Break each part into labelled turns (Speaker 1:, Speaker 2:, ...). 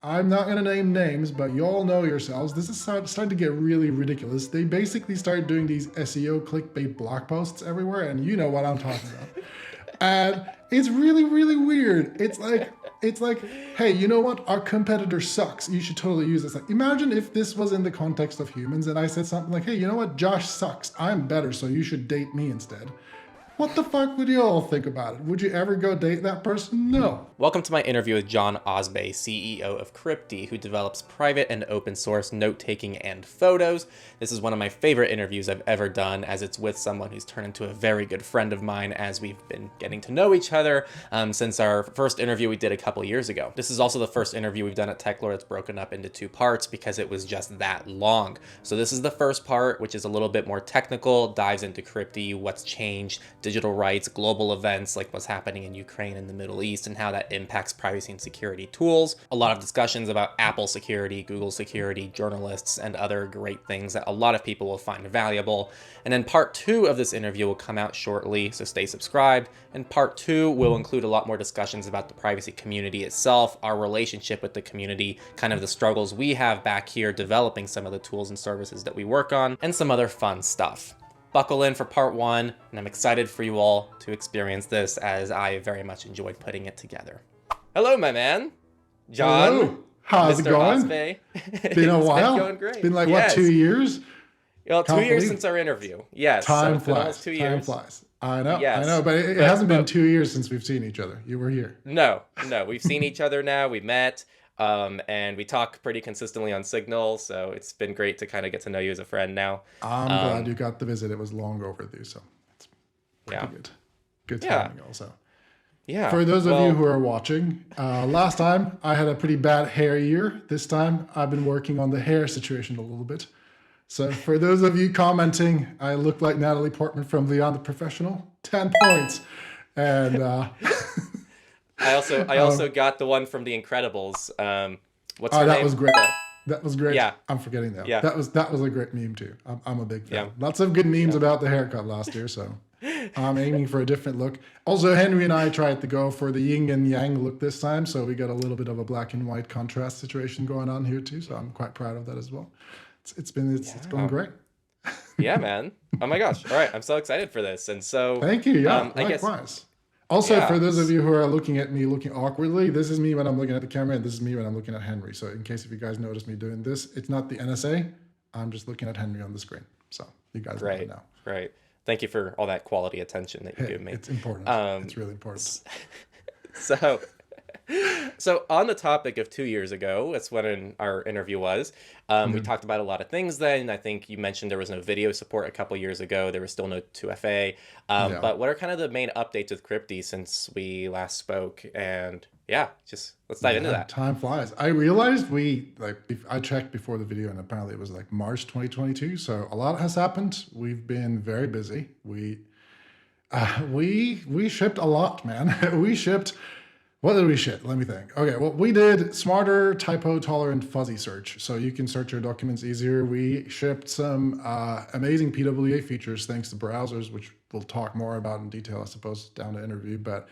Speaker 1: I'm not going to name names, but you all know yourselves. This is starting to get really ridiculous. They basically started doing these SEO clickbait blog posts everywhere, and you know what I'm talking about. And it's really, really weird. It's like, hey, you know what? Our competitor sucks. You should totally use this. Like, imagine if this was in the context of humans, and I said something like, hey, you know what? Josh sucks. I'm better, so you should date me instead. What the fuck would you all think about it? Would you ever go date that person? No.
Speaker 2: Welcome to my interview with John Ozbay, CEO of Cryptee, who develops private and open source note-taking and photos. This is one of my favorite interviews I've ever done, as it's with someone who's turned into a very good friend of mine as we've been getting to know each other since our first interview we did a couple years ago. This is also the first interview we've done at Techlore that's broken up into two parts because it was just that long. So this is the first part, which is a little bit more technical, dives into Cryptee, what's changed, digital rights, global events like what's happening in Ukraine and the Middle East, and how that impacts privacy and security tools. A lot of discussions about Apple security, Google security, journalists, and other great things that a lot of people will find valuable. And then part 2 of this interview will come out shortly, so stay subscribed. And part 2 will include a lot more discussions about the privacy community itself, our relationship with the community, kind of the struggles we have back here developing some of the tools and services that we work on, and some other fun stuff. Buckle in for part 1, and I'm excited for you all to experience this as I very much enjoyed putting it together. Hello, my man. John.
Speaker 1: Hello. How's
Speaker 2: Mr.
Speaker 1: it going?
Speaker 2: Ozbay.
Speaker 1: Been a while.
Speaker 2: Been going great.
Speaker 1: It's been like,
Speaker 2: yes.
Speaker 1: what, 2 years?
Speaker 2: Well,
Speaker 1: Can't
Speaker 2: 2 years
Speaker 1: believe
Speaker 2: since our interview. Yes.
Speaker 1: Time
Speaker 2: So it's been
Speaker 1: flies.
Speaker 2: almost 2 years.
Speaker 1: Time flies. I know,
Speaker 2: Yes.
Speaker 1: I know, but it hasn't been 2 years since we've seen each other. You were here.
Speaker 2: No. We've seen each other now. We met. And we talk pretty consistently on Signal, so it's been great to kind of get to know you as a friend now.
Speaker 1: I'm glad you got the visit. It was long overdue, so it's pretty good. Good timing also.
Speaker 2: Yeah.
Speaker 1: For those of you who are watching, last time I had a pretty bad hair year. This time I've been working on the hair situation a little bit. So for those of you commenting, I look like Natalie Portman from Beyond the Professional. 10 points. And
Speaker 2: I also got the one from The Incredibles. What's her name?
Speaker 1: That was great. That was great.
Speaker 2: Yeah.
Speaker 1: I'm forgetting that.
Speaker 2: Yeah.
Speaker 1: That was a great meme too. I'm a big fan.
Speaker 2: Yeah.
Speaker 1: Lots of good memes about the haircut last year, so I'm aiming for a different look. Also, Henry and I tried to go for the yin and yang look this time, so we got a little bit of a black and white contrast situation going on here too. So I'm quite proud of that as well. It's going great.
Speaker 2: Yeah, man. Oh my gosh. All right. I'm so excited for this. And so
Speaker 1: thank you. Yeah,
Speaker 2: I
Speaker 1: likewise.
Speaker 2: guess,
Speaker 1: also, for those of you who are looking at me looking awkwardly, this is me when I'm looking at the camera, and this is me when I'm looking at Henry. So in case if you guys notice me doing this, it's not the NSA. I'm just looking at Henry on the screen. So you guys know now.
Speaker 2: Right. Thank you for all that quality attention that you give me.
Speaker 1: It's important. It's really important.
Speaker 2: So on the topic of 2 years ago, that's when our interview was. We talked about a lot of things then. I think you mentioned there was no video support a couple years ago. There was still no 2FA. But what are kind of the main updates with Cryptee since we last spoke? And just let's dive into that.
Speaker 1: Time flies. I realized I checked before the video, and apparently it was like March 2022. So a lot has happened. We've been very busy. We shipped a lot, man. We shipped. What did we ship? Let me think. Okay, well, we did smarter, typo-tolerant fuzzy search, so you can search your documents easier. We shipped some amazing PWA features thanks to browsers, which we'll talk more about in detail, I suppose, down the interview. But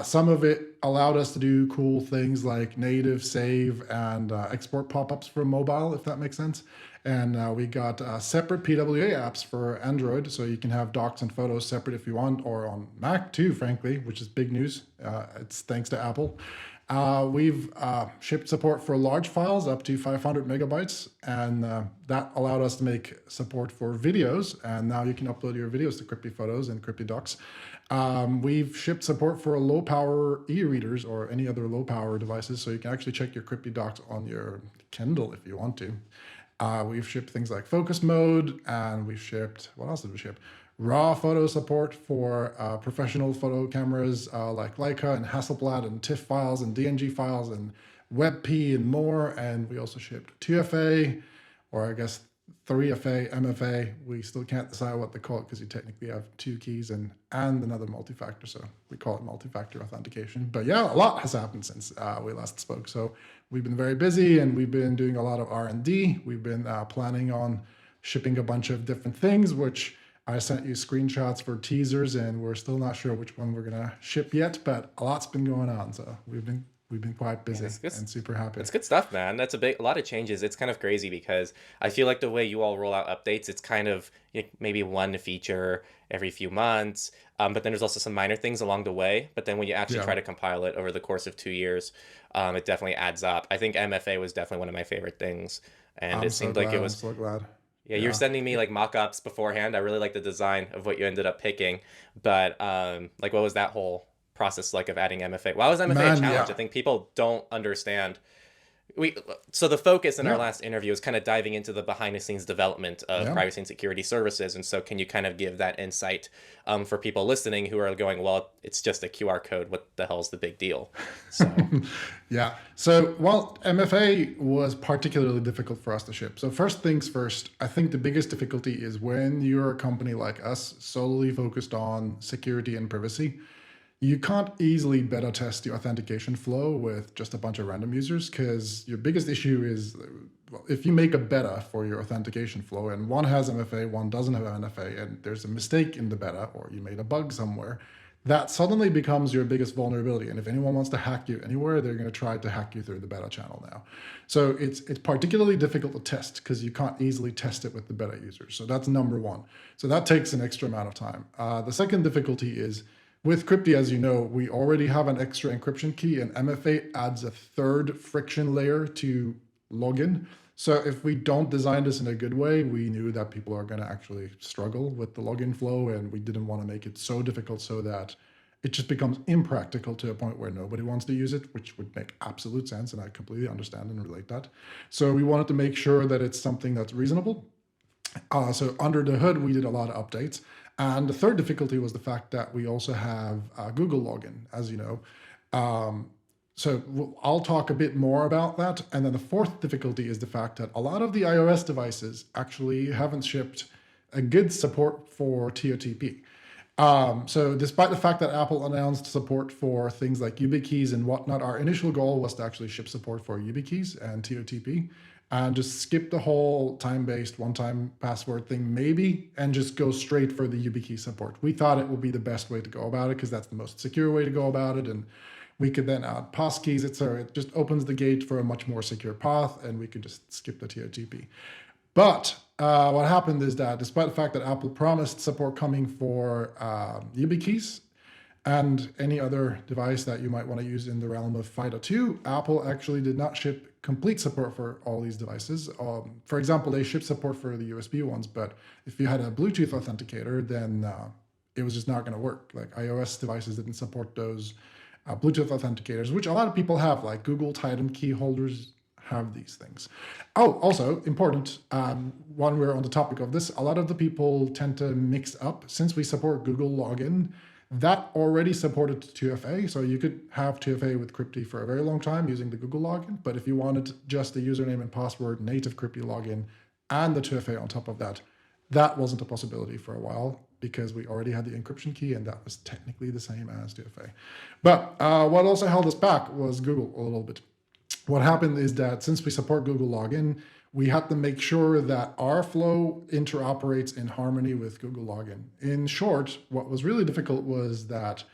Speaker 1: some of it allowed us to do cool things like native save and export pop-ups for mobile, if that makes sense. And we got separate PWA apps for Android, so you can have docs and photos separate if you want, or on Mac too, frankly, which is big news. It's thanks to Apple. We've shipped support for large files up to 500 megabytes, and that allowed us to make support for videos, and now you can upload your videos to Cryptee Photos and Cryptee Docs. We've shipped support for low-power e-readers or any other low-power devices, so you can actually check your Cryptee Docs on your Kindle if you want to. We've shipped things like focus mode, and we've shipped, what else did we ship? Raw photo support for professional photo cameras like Leica and Hasselblad and TIFF files and DNG files and WebP and more. And we also shipped 2FA, or I guess 3FA, MFA. We still can't decide what to call it because you technically have 2 keys and another multi-factor. So we call it multi-factor authentication. But yeah, a lot has happened since we last spoke. So we've been very busy, and we've been doing a lot of R&D. We've been planning on shipping a bunch of different things, which I sent you screenshots for teasers, and we're still not sure which one we're gonna ship yet, but a lot's been going on. So we've we've been quite
Speaker 2: Yeah,
Speaker 1: busy
Speaker 2: that's good.
Speaker 1: and super happy.
Speaker 2: That's good stuff, man. That's a lot of changes. It's kind of crazy because I feel like the way you all roll out updates, it's kind of maybe one feature every few months. But then there's also some minor things along the way. But then when you actually
Speaker 1: Yeah,
Speaker 2: try to compile it over the course of 2 years, it definitely adds up. I think MFA was definitely one of my favorite things, and
Speaker 1: I'm
Speaker 2: it
Speaker 1: so
Speaker 2: seemed like
Speaker 1: glad.
Speaker 2: it
Speaker 1: I'm
Speaker 2: was.
Speaker 1: so glad.
Speaker 2: Yeah, you were
Speaker 1: Yeah.
Speaker 2: sending me like mock-ups beforehand. I really like the design of what you ended up picking, but like, what was that whole process like of adding MFA? Why was MFA a
Speaker 1: Man,
Speaker 2: challenge? I
Speaker 1: yeah.
Speaker 2: think people don't understand we so the focus in our
Speaker 1: Yeah.
Speaker 2: last interview is kind of diving into the behind the scenes development of
Speaker 1: Yeah.
Speaker 2: privacy and security services, and so can you kind of give that insight for people listening who are going, well, it's just a QR code, what the hell's the big deal? So
Speaker 1: Yeah. So, well, MFA was particularly difficult for us to ship. So, first things first, I think the biggest difficulty is when you're a company like us, solely focused on security and privacy, you can't easily beta test the authentication flow with just a bunch of random users because your biggest issue is well, if you make a beta for your authentication flow and one has MFA, one doesn't have MFA, and there's a mistake in the beta or you made a bug somewhere, that suddenly becomes your biggest vulnerability. And if anyone wants to hack you anywhere, they're going to try to hack you through the beta channel now. So it's particularly difficult to test because you can't easily test it with the beta users. So that's number one. So that takes an extra amount of time. The second difficulty is with Cryptee, as you know, we already have an extra encryption key, and MFA adds a third friction layer to login. So if we don't design this in a good way, we knew that people are going to actually struggle with the login flow, and we didn't want to make it so difficult so that it just becomes impractical to a point where nobody wants to use it, which would make absolute sense, and I completely understand and relate that. So we wanted to make sure that it's something that's reasonable. So under the hood, we did a lot of updates. And the third difficulty was the fact that we also have Google login, as you know. So I'll talk a bit more about that. And then the fourth difficulty is the fact that a lot of the iOS devices actually haven't shipped a good support for TOTP. So despite the fact that Apple announced support for things like YubiKeys and whatnot, our initial goal was to actually ship support for YubiKeys and TOTP and just skip the whole time-based one-time password thing maybe and just go straight for the YubiKey support. We thought it would be the best way to go about it because that's the most secure way to go about it. And we could then add passkeys, etc. It just opens the gate for a much more secure path and we could just skip the TOTP. But what happened is that despite the fact that Apple promised support coming for YubiKeys and any other device that you might want to use in the realm of FIDO2, Apple actually did not ship complete support for all these devices. For example, they shipped support for the USB ones, but if you had a Bluetooth authenticator, then it was just not going to work. Like iOS devices didn't support those Bluetooth authenticators, which a lot of people have, like Google Titan key holders have these things. Oh, also important, when we're on the topic of this, a lot of the people tend to mix up. Since we support Google login, that already supported 2FA. So you could have 2FA with Cryptee for a very long time using the Google login. But if you wanted just the username and password, native Cryptee login, and the 2FA on top of that, that wasn't a possibility for a while because we already had the encryption key and that was technically the same as 2FA. But what also held us back was Google a little bit. What happened is that since we support Google login, we had to make sure that our flow interoperates in harmony with Google login. In short, what was really difficult was that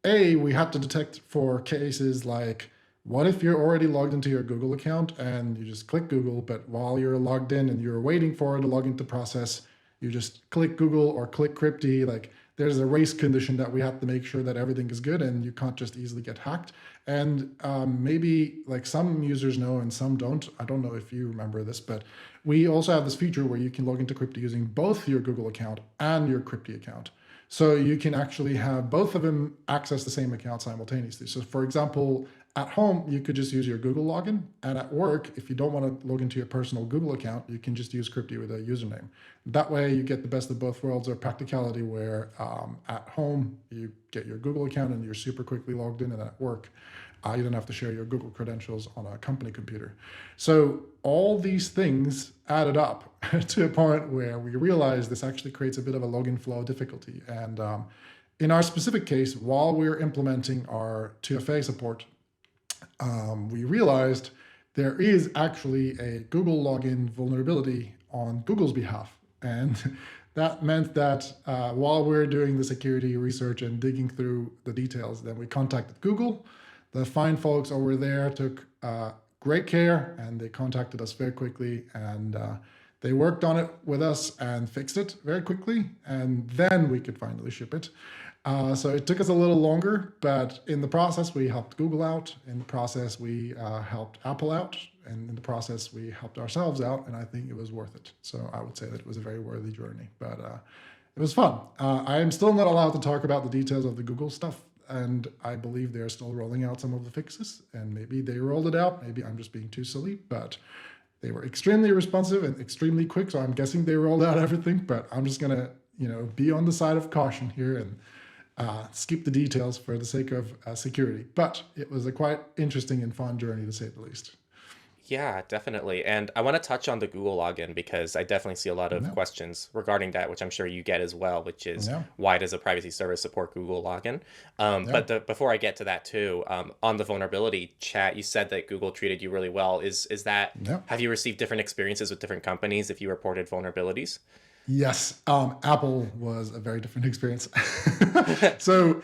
Speaker 1: we had to detect for cases like, what if you're already logged into your Google account and you just click Google, but while you're logged in and you're waiting for the login to process, you just click Google or click Cryptee. Like there's a race condition that we have to make sure that everything is good and you can't just easily get hacked. And maybe like some users know and some don't. I don't know if you remember this, but we also have this feature where you can log into Cryptee using both your Google account and your Cryptee account. So you can actually have both of them access the same account simultaneously. So for example, at home, you could just use your Google login. And at work, if you don't want to log into your personal Google account, you can just use Cryptee with a username. That way you get the best of both worlds, or practicality where at home, you get your Google account and you're super quickly logged in, and at work, you don't have to share your Google credentials on a company computer. So all these things added up to a point where we realized this actually creates a bit of a login flow difficulty. And in our specific case, while we're implementing our 2FA support, we realized there is actually a Google login vulnerability on Google's behalf. And that meant that while we're doing the security research and digging through the details, then we contacted Google. The fine folks over there took great care, and they contacted us very quickly, and they worked on it with us and fixed it very quickly, and then we could finally ship it. So it took us a little longer, but in the process, we helped Google out. In the process, we helped Apple out. And in the process, we helped ourselves out. And I think it was worth it. So I would say that it was a very worthy journey. But it was fun. I am still not allowed to talk about the details of the Google stuff. And I believe they're still rolling out some of the fixes. And maybe they rolled it out. Maybe I'm just being too silly. But they were extremely responsive and extremely quick. So I'm guessing they rolled out everything. But I'm just going to, be on the side of caution here and skip the details for the sake of security. But it was a quite interesting and fun journey, to say the least.
Speaker 2: Yeah, definitely. And I want to touch on the Google login because I definitely see a lot of questions regarding that, which I'm sure you get as well, which is why does a privacy service support Google login? But before I get to that too, on the vulnerability chat, you said that Google treated you really well. Is that, have you received different experiences with different companies if you reported vulnerabilities?
Speaker 1: Yes, Apple was a very different experience. So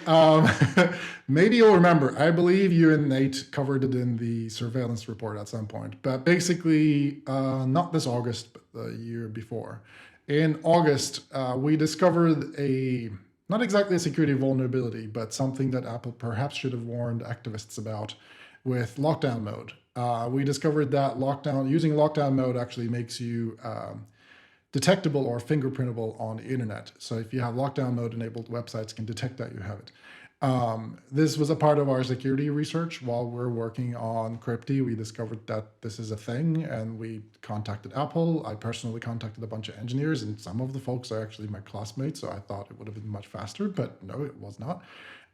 Speaker 1: maybe you'll remember, I believe you and Nate covered it in the surveillance report at some point, but basically not this August, but the year before. In August, we discovered not exactly a security vulnerability, but something that Apple perhaps should have warned activists about with lockdown mode. We discovered that using lockdown mode actually makes you detectable or fingerprintable on the internet. So if you have lockdown mode enabled, websites can detect that you have it. This was a part of our security research while we're working on Cryptee. We discovered that this is a thing, and we contacted Apple. I personally contacted a bunch of engineers, and some of the folks are actually my classmates, so I thought it would have been much faster, but no, it was not.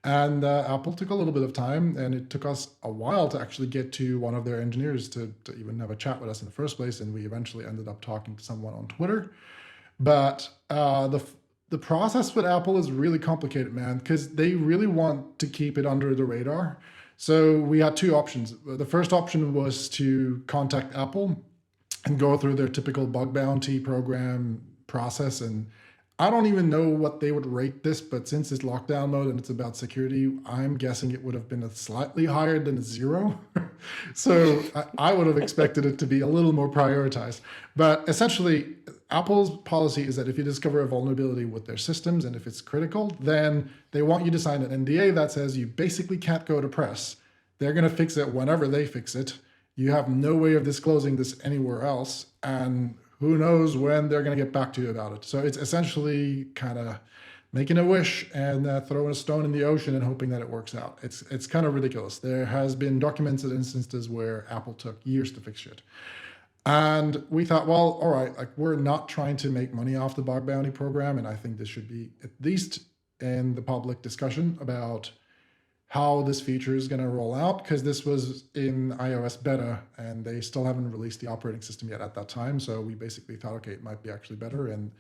Speaker 1: And Apple took a little bit of time, and it took us a while to actually get to one of their engineers to even have a chat with us in the first place. And we eventually ended up talking to someone on Twitter. But the process with Apple is really complicated, man, because they really want to keep it under the radar. So we had two options. The first option was to contact Apple and go through their typical bug bounty program process. And I don't even know what they would rate this, but since it's lockdown mode and it's about security, I'm guessing it would have been a slightly higher than a 0. So I would have expected it to be a little more prioritized. But essentially, Apple's policy is that if you discover a vulnerability with their systems and if it's critical, then they want you to sign an NDA that says you basically can't go to press. They're going to fix it whenever they fix it. You have no way of disclosing this anywhere else. And who knows when they're going to get back to you about it. So it's essentially kind of making a wish and throwing a stone in the ocean and hoping that it works out. It's kind of ridiculous. There has been documented instances where Apple took years to fix shit. And we thought, well, all right, like we're not trying to make money off the bug bounty program. And I think this should be at least in the public discussion about how this feature is going to roll out, because this was in iOS beta and they still haven't released the operating system yet at that time. So we basically thought, okay, it might be actually better. And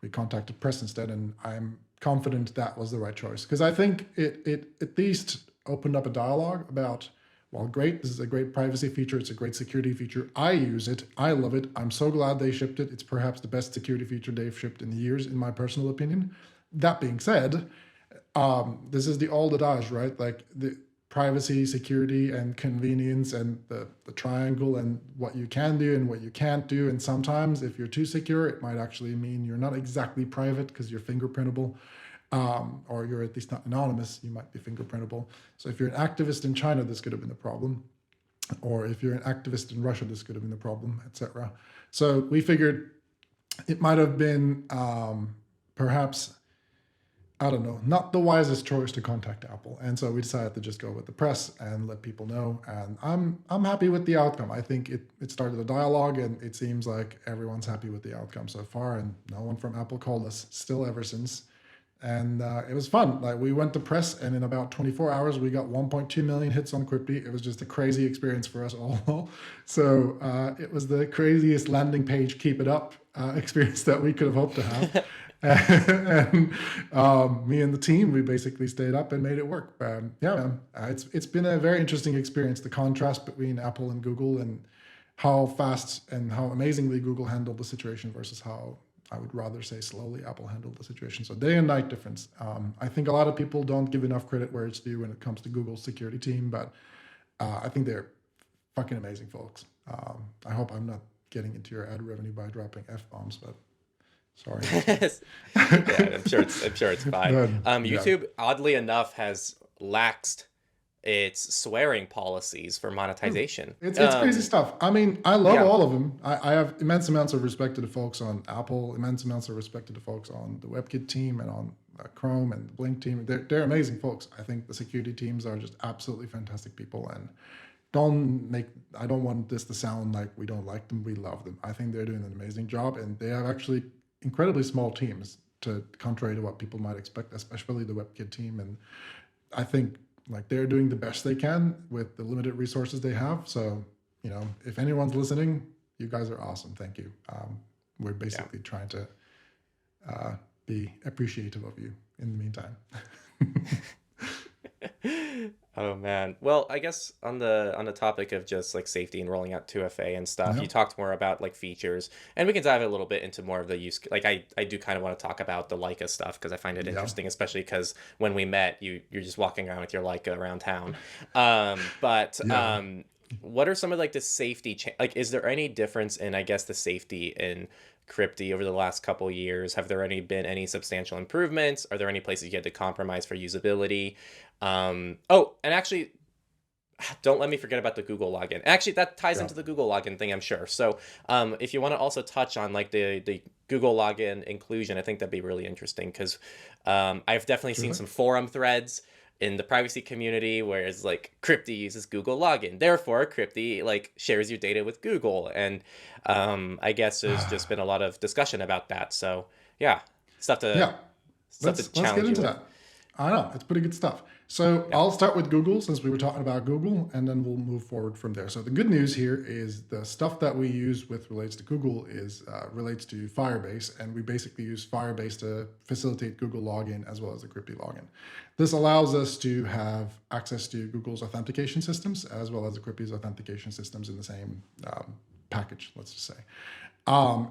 Speaker 1: we contacted Press instead. And I'm confident that was the right choice, because I think it at least opened up a dialogue about, well, great, this is a great privacy feature. It's a great security feature. I use it. I love it. I'm so glad they shipped it. It's perhaps the best security feature they've shipped in years, in my personal opinion. That being said, this is the old adage, right? Like the privacy, security, and convenience, and the triangle, and what you can do and what you can't do. And sometimes if you're too secure, it might actually mean you're not exactly private because you're fingerprintable, or you're at least not anonymous. You might be fingerprintable. So if you're an activist in China, this could have been a problem. Or if you're an activist in Russia, this could have been a problem, etc. So we figured it might have been perhaps, I don't know, not the wisest choice to contact Apple. And so we decided to just go with the Press and let people know. And I'm happy with the outcome. I think it started a dialogue, and it seems like everyone's happy with the outcome so far. And no one from Apple called us still ever since. And it was fun. Like we went to Press, and in about 24 hours, we got 1.2 million hits on Cryptee. It was just a crazy experience for us all. So it was the craziest landing page, keep it up experience that we could have hoped to have. And me and the team, we basically stayed up and made it work. Yeah, man, it's been a very interesting experience, the contrast between Apple and Google, and how fast and how amazingly Google handled the situation versus how, I would rather say, slowly Apple handled the situation. So day and night difference. I think a lot of people don't give enough credit where it's due when it comes to Google's security team, but I think they're fucking amazing folks. I hope I'm not getting into your ad revenue by dropping F-bombs, but sorry.
Speaker 2: Yeah, I'm sure it's fine.
Speaker 1: But, yeah.
Speaker 2: YouTube, oddly enough, has laxed its swearing policies for monetization.
Speaker 1: It's crazy stuff. I mean, I love
Speaker 2: Yeah.
Speaker 1: all of them. I have immense amounts of respect to the folks on Apple, immense amounts of respect to the folks on the WebKit team and on Chrome and the Blink team. They're amazing folks. I think the security teams are just absolutely fantastic people. And I don't want this to sound like we don't like them. We love them. I think they're doing an amazing job, and they have actually incredibly small teams, to contrary to what people might expect, especially the WebKit team. And I think like they're doing the best they can with the limited resources they have. So, if anyone's listening, you guys are awesome. Thank you. We're basically trying to be appreciative of you in the meantime.
Speaker 2: Oh man. Well, I guess on the topic of just like safety and rolling out 2FA and stuff, you talked more about like features, and we can dive a little bit into more of the use. Like I do kind of want to talk about the Leica stuff because I find it interesting, especially because when we met, you're just walking around with your Leica around town. What are some of like the safety like is there any difference in, I guess, the safety in Cryptee over the last couple years? Have there been any substantial improvements? Are there any places you had to compromise for usability? And actually, don't let me forget about the Google login. Actually, that ties into the Google login thing, I'm sure. So if you want to also touch on like the Google login inclusion, I think that'd be really interesting because I've definitely seen some forum threads in the privacy community where it's like Cryptee uses Google login, therefore Cryptee like shares your data with Google, and I guess there's just been a lot of discussion about that. So yeah, stuff to
Speaker 1: Let's
Speaker 2: challenge
Speaker 1: get
Speaker 2: you
Speaker 1: into
Speaker 2: with.
Speaker 1: that. I know it's pretty good stuff. So I'll start with Google since we were talking about Google, and then we'll move forward from there. So the good news here is the stuff that we use with relates to Google is relates to Firebase, and we basically use Firebase to facilitate Google login as well as the Cryptee login. This allows us to have access to Google's authentication systems as well as the Cryptee's authentication systems in the same package, let's just say.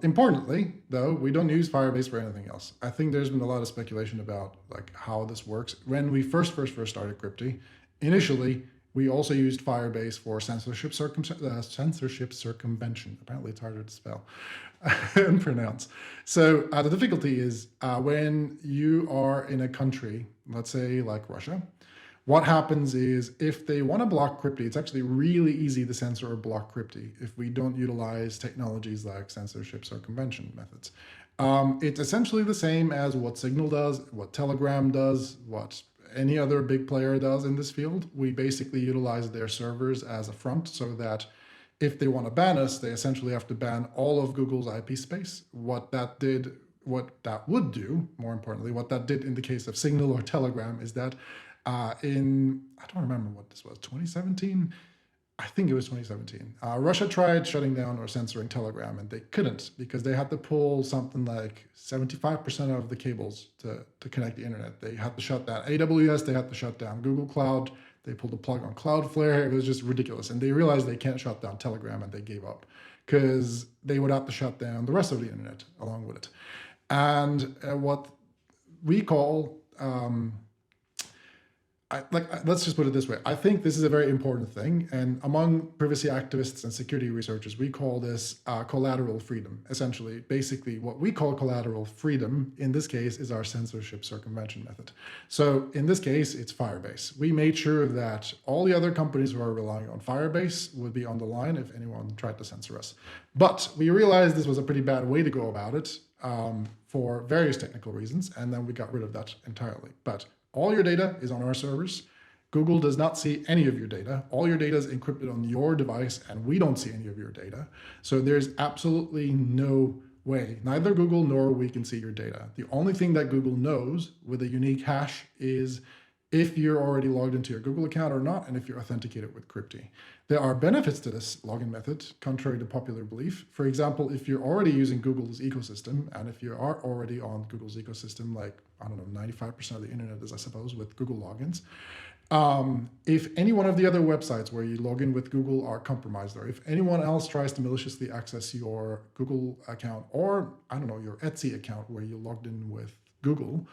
Speaker 1: Importantly, though, we don't use Firebase for anything else. I think there's been a lot of speculation about like how this works. When we first started Cryptee, initially we also used Firebase for censorship circumvention. Apparently, it's harder to spell and pronounce. So the difficulty is when you are in a country, let's say like Russia. What happens is if they want to block Cryptee, it's actually really easy to censor or block Cryptee if we don't utilize technologies like censorship circumvention methods. It's essentially the same as what Signal does, what Telegram does, what any other big player does in this field. We basically utilize their servers as a front so that if they want to ban us, they essentially have to ban all of Google's IP space. What that would do, more importantly, what that did in the case of Signal or Telegram is that I don't remember what this was, 2017? I think it was 2017. Russia tried shutting down or censoring Telegram, and they couldn't because they had to pull something like 75% of the cables to connect the internet. They had to shut down AWS, they had to shut down Google Cloud, they pulled the plug on Cloudflare. It was just ridiculous. And they realized they can't shut down Telegram, and they gave up because they would have to shut down the rest of the internet along with it. And what we call let's just put it this way. I think this is a very important thing. And among privacy activists and security researchers, we call this collateral freedom. Essentially, basically, what we call collateral freedom in this case is our censorship circumvention method. So in this case, it's Firebase. We made sure that all the other companies who are relying on Firebase would be on the line if anyone tried to censor us. But we realized this was a pretty bad way to go about it for various technical reasons. And then we got rid of that entirely. But all your data is on our servers. Google does not see any of your data. All your data is encrypted on your device, and we don't see any of your data. So there's absolutely no way, neither Google nor we can see your data. The only thing that Google knows with a unique hash is if you're already logged into your Google account or not, and if you're authenticated with Cryptee. There are benefits to this login method, contrary to popular belief. For example, if you're already using Google's ecosystem, and if you are already on Google's ecosystem, like, I don't know, 95% of the internet is, I suppose, with Google logins. If any one of the other websites where you log in with Google are compromised, or if anyone else tries to maliciously access your Google account, or, I don't know, your Etsy account where you logged in with Google,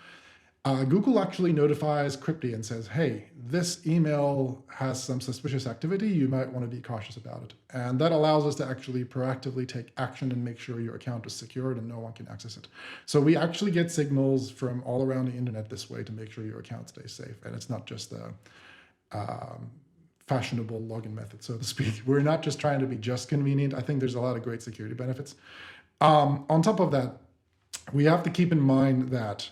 Speaker 1: Google actually notifies Cryptee and says, hey, this email has some suspicious activity. You might want to be cautious about it. And that allows us to actually proactively take action and make sure your account is secured and no one can access it. So we actually get signals from all around the internet this way to make sure your account stays safe. And it's not just a fashionable login method, so to speak. We're not just trying to be just convenient. I think there's a lot of great security benefits. On top of that, we have to keep in mind that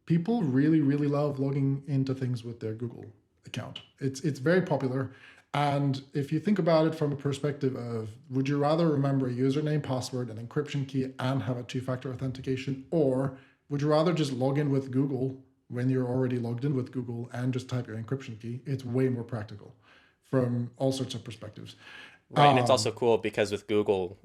Speaker 1: people really, really love logging into things with their Google account. It's very popular. And if you think about it from a perspective of, would you rather remember a username, password, and encryption key and have a two-factor authentication? Or would you rather just log in with Google when you're already logged in with Google and just type your encryption key? It's way more practical from all sorts of perspectives.
Speaker 2: Right, and it's also cool because with Google,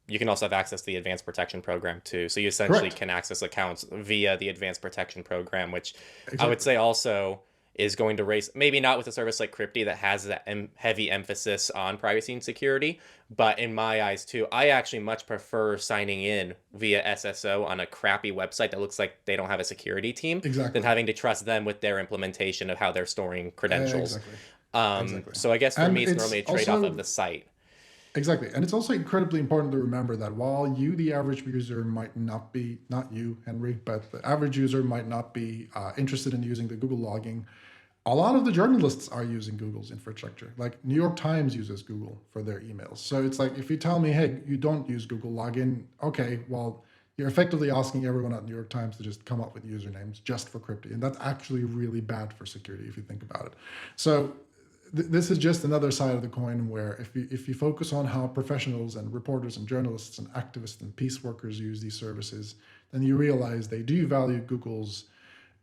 Speaker 2: you can also have access to the advanced protection program too. So you essentially
Speaker 1: Correct.
Speaker 2: can access accounts via the advanced protection program, which
Speaker 1: Exactly.
Speaker 2: I would say also is going to raise, maybe not with a service like Cryptee that has that heavy emphasis on privacy and security, but in my eyes too, I actually much prefer signing in via SSO on a crappy website that looks like they don't have a security team
Speaker 1: Exactly.
Speaker 2: than having to trust them with their implementation of how they're storing credentials.
Speaker 1: Exactly. Exactly.
Speaker 2: So I guess for
Speaker 1: And
Speaker 2: me, it's
Speaker 1: it's
Speaker 2: normally a trade-off
Speaker 1: also
Speaker 2: of the site.
Speaker 1: exactly. And it's also incredibly important to remember that while you, the average user, might not be, not you, Henry, but the average user might not be interested in using the Google logging, a lot of the journalists are using Google's infrastructure. Like New York Times uses Google for their emails. So it's like, if you tell me, hey, you don't use Google login, okay, well, you're effectively asking everyone at New York Times to just come up with usernames just for Cryptee. And that's actually really bad for security if you think about it. So this is just another side of the coin where if you focus on how professionals and reporters and journalists and activists and peace workers use these services, then you realize they do value Google's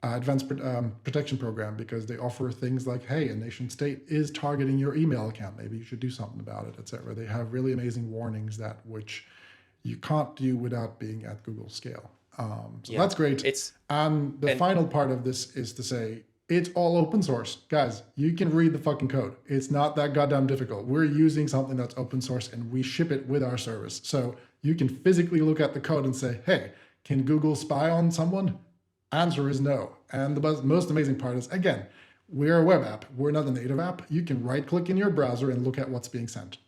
Speaker 1: advanced protection program because they offer things like, hey, a nation state is targeting your email account. Maybe you should do something about it, etc. They have really amazing warnings that which you can't do without being at Google scale. So that's great. And the final part of this is to say, it's all open source. Guys, you can read the fucking code. It's not that goddamn difficult. We're using something that's open source and we ship it with our service. So you can physically look at the code and say, hey, can Google spy on someone? Answer is no. And the most amazing part is, again, we're a web app. We're not a native app. You can right click in your browser and look at what's being sent.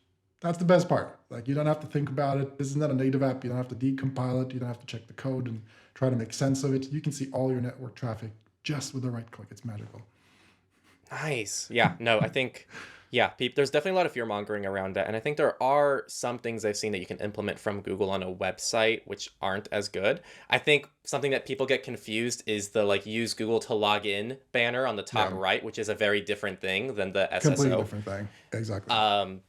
Speaker 1: That's the best part. Like, you don't have to think about it. This is not a native app. You don't have to decompile it. You don't have to check the code and try to make sense of it. You can see all your network traffic just with a right click. It's magical.
Speaker 2: Nice. Yeah, no, I think, yeah, there's definitely a lot of fear mongering around that. And I think there are some things I've seen that you can implement from Google on a website, which aren't as good. I think something that people get confused is the like use Google to log in banner on the top right, which is a very different thing than the SSO.
Speaker 1: Completely different thing. Exactly.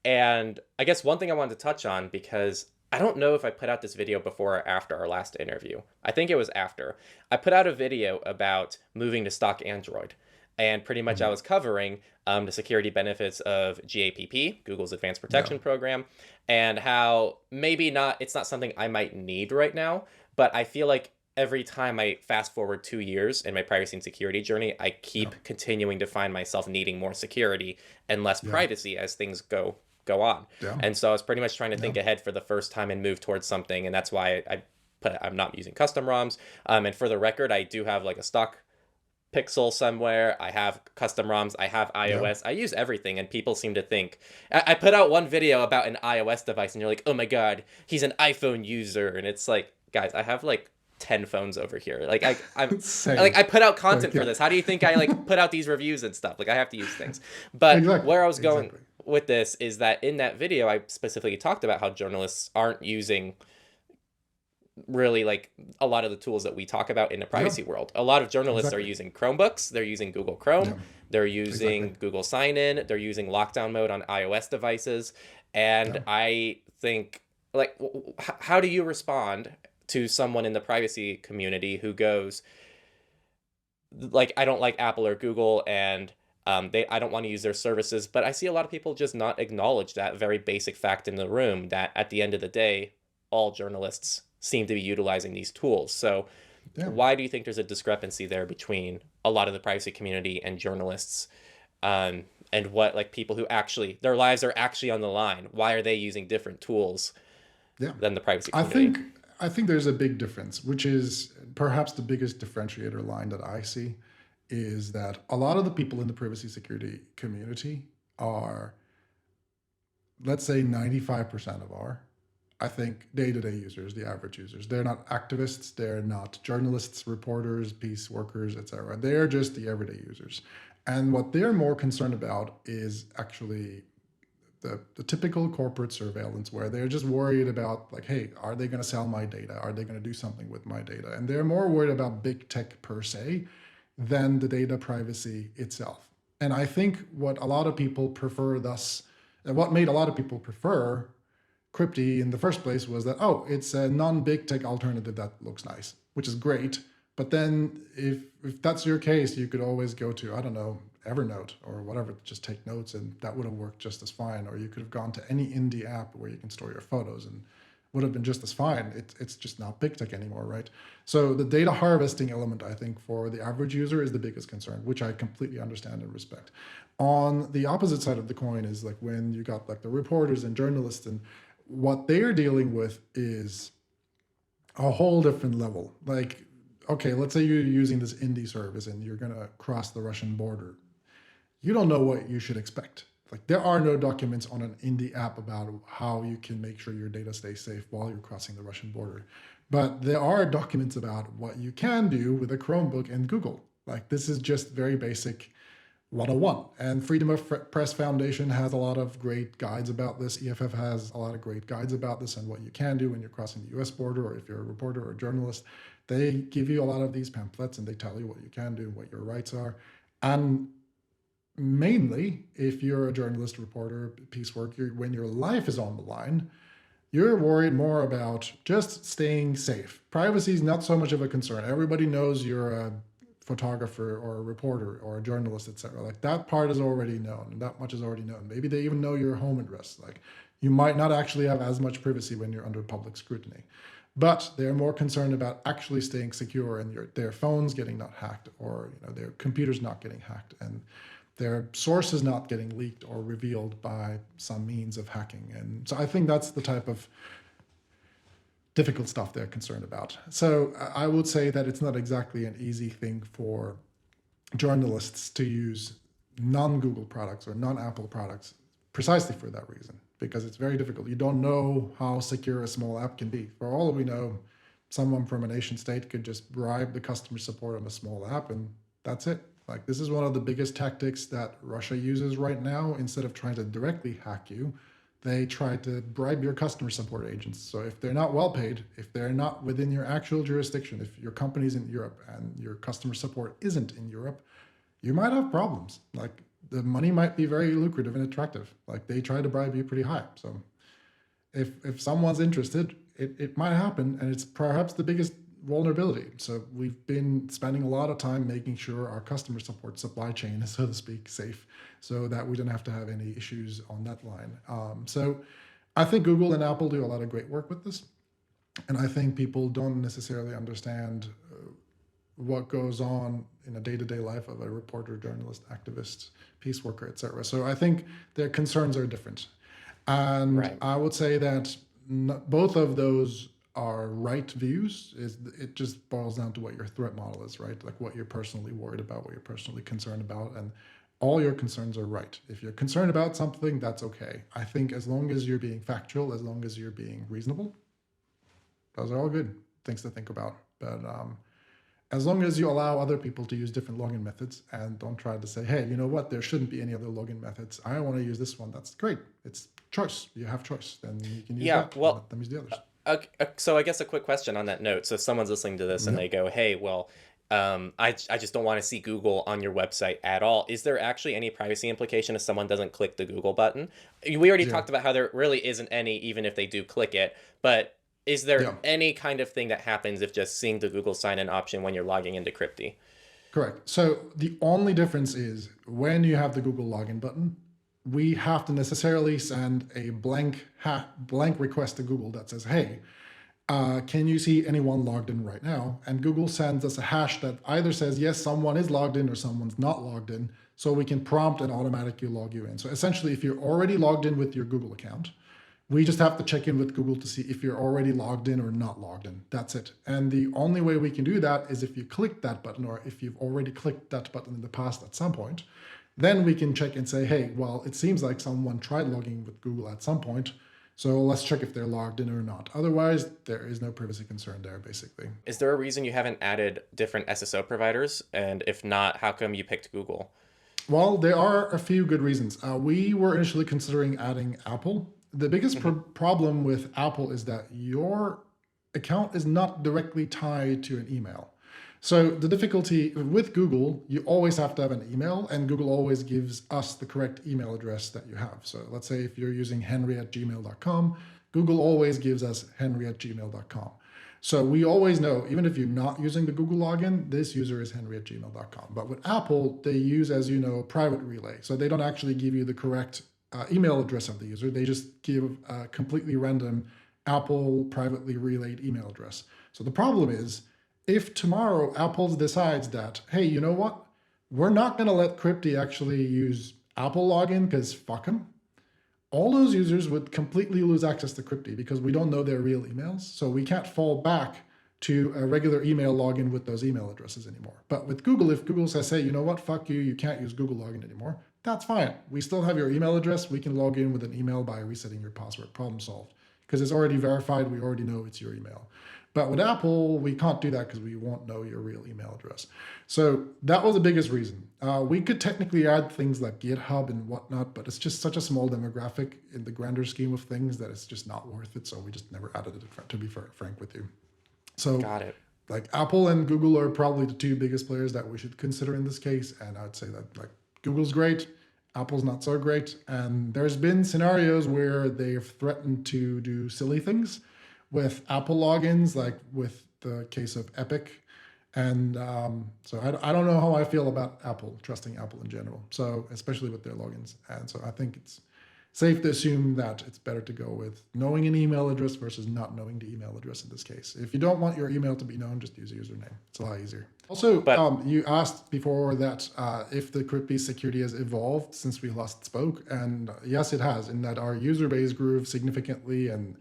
Speaker 2: And I guess one thing I wanted to touch on, because I don't know if I put out this video before or after our last interview. I think it was after. I put out a video about moving to stock Android. And pretty much I was covering the security benefits of GAPP, Google's Advanced Protection Program, and how maybe it's not something I might need right now, but I feel like every time I fast forward 2 years in my privacy and security journey, I keep continuing to find myself needing more security and less privacy as things go on. And so I was pretty much trying to think ahead for the first time and move towards something. And that's why I'm not using custom ROMs. And for the record, I do have like a stock Pixel somewhere. I have custom ROMs. I have iOS. I use everything. And people seem to think, I put out one video about an iOS device and you're like, oh my God, he's an iPhone user. And it's like, guys, I have like 10 phones over here. Like I'm like, I put out content for this. How do you think I like put out these reviews and stuff? Like I have to use things. But where I was going with this is that in that video, I specifically talked about how journalists aren't using really like a lot of the tools that we talk about in the privacy world. A lot of journalists are using Chromebooks. They're using Google Chrome. They're using Google Sign-In. They're using lockdown mode on iOS devices. And I think, like, how do you respond to someone in the privacy community who goes, like, I don't like Apple or Google, and I don't want to use their services, but I see a lot of people just not acknowledge that very basic fact in the room that at the end of the day, all journalists seem to be utilizing these tools. So why do you think there's a discrepancy there between a lot of the privacy community and journalists, and what, like, people who actually, their lives are actually on the line? Why are they using different tools than the privacy community?
Speaker 1: I think there's a big difference, which is perhaps the biggest differentiator line that I see, is that a lot of the people in the privacy security community are, let's say 95% of our, I think, day-to-day users, the average users. They're not activists, they're not journalists, reporters, peace workers, etc. They're just the everyday users. And what they're more concerned about is actually the typical corporate surveillance, where they're just worried about, like, hey, are they going to sell my data? Are they going to do something with my data? And they're more worried about big tech per se than the data privacy itself. And I think what a lot of people prefer what made a lot of people prefer Cryptee in the first place was that, oh, it's a non-big tech alternative that looks nice, which is great. But then if that's your case, you could always go to, I don't know, Evernote or whatever, just take notes, and that would have worked just as fine. Or you could have gone to any indie app where you can store your photos and would have been just as fine. It's just not big tech anymore, right? So the data harvesting element, I think, for the average user is the biggest concern, which I completely understand and respect. On the opposite side of the coin is like when you got like the reporters and journalists, and what they're dealing with is a whole different level. Like, okay, let's say you're using this indie service and you're going to cross the Russian border. You don't know what you should expect. Like, there are no documents on an indie app about how you can make sure your data stays safe while you're crossing the Russian border. But there are documents about what you can do with a Chromebook and Google. Like, this is just very basic 101. And Freedom of Press Foundation has a lot of great guides about this. EFF has a lot of great guides about this and what you can do when you're crossing the US border, or if you're a reporter or a journalist. They give you a lot of these pamphlets and they tell you what you can do, what your rights are. And mainly, if you're a journalist, reporter, peace worker, when your life is on the line, you're worried more about just staying safe. Privacy is not so much of a concern. Everybody knows you're a photographer or a reporter or a journalist, etc. Like, that part is already known, and that much is already known. Maybe they even know your home address. Like, you might not actually have as much privacy when you're under public scrutiny. But they're more concerned about actually staying secure and their phones getting not hacked, or their computers not getting hacked, and their sources not getting leaked or revealed by some means of hacking. And so I think that's the type of difficult stuff they're concerned about. So I would say that it's not exactly an easy thing for journalists to use non-Google products or non-Apple products precisely for that reason, because it's very difficult. You don't know how secure a small app can be. For all we know, someone from a nation state could just bribe the customer support on a small app, and that's it. Like, this is one of the biggest tactics that Russia uses right now. Instead of trying to directly hack you, they try to bribe your customer support agents. So if they're not well paid, if they're not within your actual jurisdiction, if your company's in Europe and your customer support isn't in Europe, you might have problems. Like, the money might be very lucrative and attractive. Like, they try to bribe you pretty high. So if someone's interested, it might happen, and it's perhaps the biggest vulnerability. So we've been spending a lot of time making sure our customer support supply chain is, so to speak, safe, so that we don't have to have any issues on that line. So I think Google and Apple do a lot of great work with this. And I think people don't necessarily understand what goes on in a day-to-day life of a reporter, journalist, activist, peace worker, etc. So I think their concerns are different. And right. I would say that both of those are right views. It just boils down to what your threat model is, right? Like, what you're personally worried about, what you're personally concerned about, and all your concerns are right. If you're concerned about something, that's okay. I think as long as you're being factual, as long as you're being reasonable, those are all good things to think about. But as long as you allow other people to use different login methods and don't try to say, hey, you know what, there shouldn't be any other login methods. I want to use this one. That's great. It's choice. You have choice. Then you can use that.
Speaker 2: Well,
Speaker 1: let them use the others.
Speaker 2: So I guess a quick question on that note. So if someone's listening to this and they go, hey, well, I just don't want to see Google on your website at all. Is there actually any privacy implication if someone doesn't click the Google button? We already talked about how there really isn't any, even if they do click it. But is there any kind of thing that happens if just seeing the Google sign-in option when you're logging into Cryptee?
Speaker 1: Correct. So the only difference is when you have the Google login button, we have to necessarily send a blank request to Google that says, hey, can you see anyone logged in right now? And Google sends us a hash that either says, yes, someone is logged in or someone's not logged in, so we can prompt and automatically log you in. So essentially, if you're already logged in with your Google account, We just have to check in with Google to see if you're already logged in or not logged in. That's it. And the only way we can do that is if you click that button, or if you've already clicked that button in the past at some point, then we can check and say, hey, well, it seems like someone tried logging with Google at some point. So let's check if they're logged in or not. Otherwise, there is no privacy concern there, basically.
Speaker 2: Is there a reason you haven't added different SSO providers? And if not, how come you picked Google?
Speaker 1: Well, there are a few good reasons. We were initially considering adding Apple. The biggest problem with Apple is that your account is not directly tied to an email. So the difficulty with Google, you always have to have an email, and Google always gives us the correct email address that you have. So let's say if you're using henry@gmail.com, Google always gives us henry@gmail.com. So we always know, even if you're not using the Google login, this user is henry@gmail.com. But with Apple, they use, as you know, private relay. So they don't actually give you the correct email address of the user. They just give a completely random Apple privately relayed email address. So the problem is, if tomorrow Apple decides that, hey, you know what? We're not going to let Cryptee actually use Apple login because fuck them. All those users would completely lose access to Cryptee because we don't know their real emails. So we can't fall back to a regular email login with those email addresses anymore. But with Google, if Google says, hey, you know what? Fuck you. You can't use Google login anymore. That's fine. We still have your email address. We can log in with an email by resetting your password. Problem solved. Because it's already verified. We already know it's your email. But with Apple, we can't do that because we won't know your real email address. So that was the biggest reason. We could technically add things like GitHub and whatnot, but it's just such a small demographic in the grander scheme of things that it's just not worth it. So we just never added it, to be frank with you. So
Speaker 2: Got it.
Speaker 1: like Apple and Google are probably the two biggest players that we should consider in this case. And I'd say that like Google's great, Apple's not so great. And there's been scenarios where they've threatened to do silly things with Apple logins, like with the case of Epic. And so I don't know how I feel about Apple, trusting Apple in general. So especially with their logins. And so I think it's safe to assume that it's better to go with knowing an email address versus not knowing the email address in this case. If you don't want your email to be known, just use a username. It's a lot easier. Also, you asked before that if the Cryptee security has evolved since we last spoke. And yes, it has, in that our user base grew significantly. And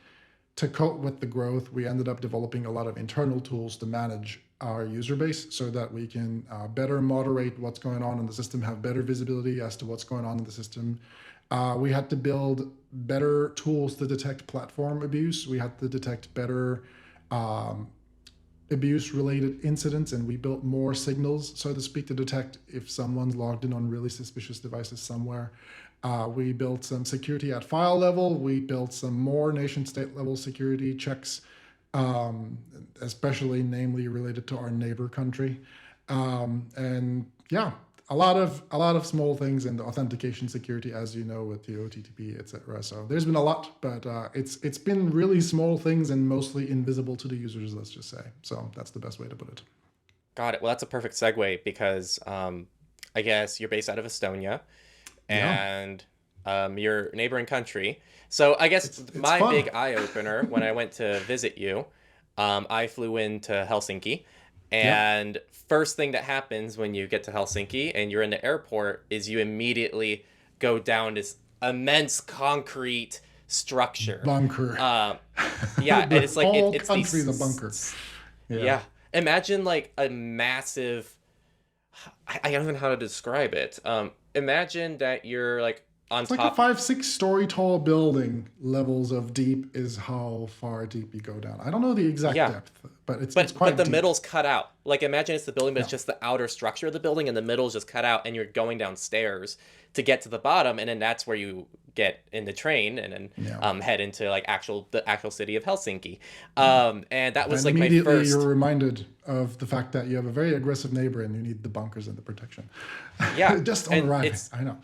Speaker 1: to cope with the growth, we ended up developing a lot of internal tools to manage our user base so that we can better moderate what's going on in the system, have better visibility as to what's going on in the system. We had to build better tools to detect platform abuse. We had to detect better abuse-related incidents, and we built more signals, so to speak, to detect if someone's logged in on really suspicious devices somewhere. We built some security at file level. We built some more nation-state level security checks, especially namely related to our neighbor country. And yeah, a lot of small things in the authentication security, as you know, with the OTTP, etc. So there's been a lot, but it's been really small things and mostly invisible to the users, let's just say. So that's the best way to put it.
Speaker 2: Got it. Well, that's a perfect segue because I guess you're based out of Estonia and your neighboring country. So I guess it's my
Speaker 1: fun.
Speaker 2: big eye-opener when I went to visit you, I flew into Helsinki. And first thing that happens when you get to Helsinki and you're in the airport is you immediately go down this immense concrete structure.
Speaker 1: Bunker.
Speaker 2: Yeah, and it's like it's
Speaker 1: country's a bunker.
Speaker 2: Yeah. Imagine like a massive. I don't know how to describe it. Imagine that you're like on
Speaker 1: it's
Speaker 2: top.
Speaker 1: Like a 5-6 story tall building. Levels of deep is how far deep you go down. I don't know the exact depth, but it's quite
Speaker 2: But the
Speaker 1: deep.
Speaker 2: middle's cut out. Like imagine it's the building, but it's just the outer structure of the building, and the middle is just cut out, and you're going downstairs to get to the bottom, and then that's where you get in the train, and then head into like the actual city of Helsinki. And that was
Speaker 1: and
Speaker 2: like
Speaker 1: immediately
Speaker 2: my first.
Speaker 1: you're reminded of the fact that you have a very aggressive neighbor, and you need the bunkers and the protection.
Speaker 2: Yeah,
Speaker 1: just on arriving. I know.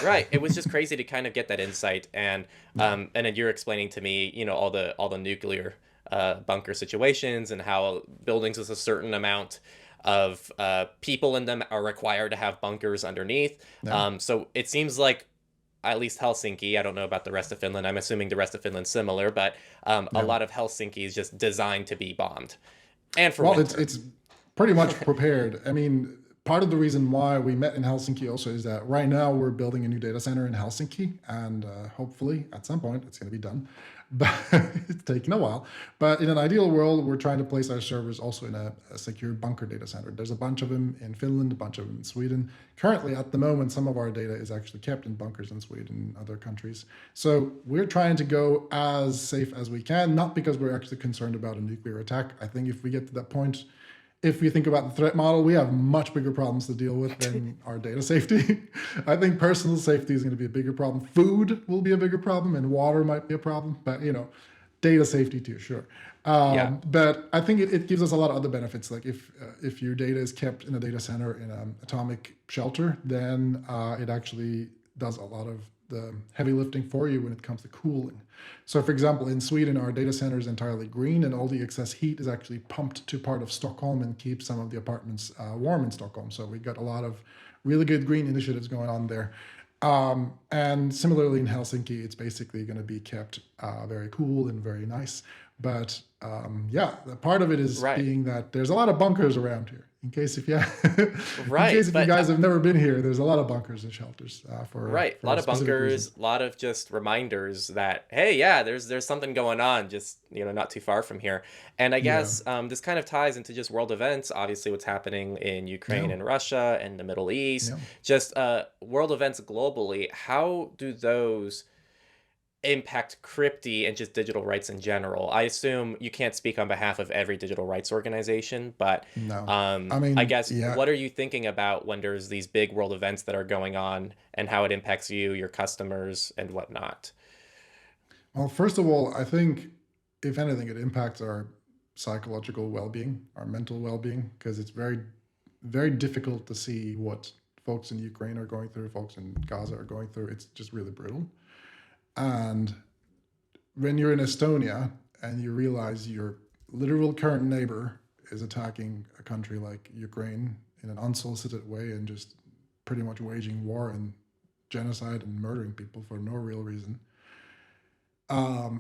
Speaker 2: Right. It was just crazy to kind of get that insight, and then you're explaining to me, you know, all the nuclear bunker situations and how buildings with a certain amount of people in them are required to have bunkers underneath. So it seems like at least Helsinki, I don't know about the rest of Finland. I'm assuming the rest of Finland's similar, but a lot of Helsinki is just designed to be bombed. And for winter.
Speaker 1: It's pretty much prepared. I mean, part of the reason why we met in Helsinki also is that right now we're building a new data center in Helsinki, and hopefully at some point it's going to be done. But it's taking a while. But in an ideal world, we're trying to place our servers also in a secure bunker data center. There's a bunch of them in Finland, a bunch of them in Sweden. Currently, at the moment, some of our data is actually kept in bunkers in Sweden and other countries. So we're trying to go as safe as we can, not because we're actually concerned about a nuclear attack. I think if we get to that point, if we think about the threat model, we have much bigger problems to deal with than our data safety. I think personal safety is going to be a bigger problem. Food will be a bigger problem, and water might be a problem, but data safety too, sure.
Speaker 2: Yeah.
Speaker 1: But I think it gives us a lot of other benefits. Like if your data is kept in a data center in an atomic shelter, then it actually does a lot of the heavy lifting for you when it comes to cooling. So for example, in Sweden, our data center is entirely green, and all the excess heat is actually pumped to part of Stockholm and keeps some of the apartments warm in Stockholm. So we got a lot of really good green initiatives going on there. And similarly in Helsinki, it's basically going to be kept very cool and very nice. But the part of it is
Speaker 2: Right.
Speaker 1: being that there's a lot of bunkers around here. In case if
Speaker 2: Right.
Speaker 1: you
Speaker 2: But
Speaker 1: guys have never been here, there's a lot of bunkers and shelters
Speaker 2: right, a
Speaker 1: for
Speaker 2: lot
Speaker 1: a
Speaker 2: of
Speaker 1: specific reason.
Speaker 2: bunkers, a lot of just reminders that hey, yeah, there's something going on, just not too far from here. And I
Speaker 1: Yeah,
Speaker 2: guess this kind of ties into just world events. Obviously, what's happening in
Speaker 1: yeah,
Speaker 2: Ukraine and Russia and the Middle East,
Speaker 1: yeah.
Speaker 2: just world events globally. How do those impact Cryptee and just digital rights in general? I assume you can't speak on behalf of every digital rights organization, but
Speaker 1: No, I
Speaker 2: I
Speaker 1: mean,
Speaker 2: guess
Speaker 1: yeah.
Speaker 2: what are you thinking about when there's these big world events that are going on and how it impacts you, your customers, and whatnot?
Speaker 1: Well, first of all, I think if anything, it impacts our psychological well-being, our mental well-being, because it's very, very difficult to see what folks in Ukraine are going through, folks in Gaza are going through. It's just really brutal. And when you're in Estonia and you realize your literal current neighbor is attacking a country like Ukraine in an unsolicited way and just pretty much waging war and genocide and murdering people for no real reason,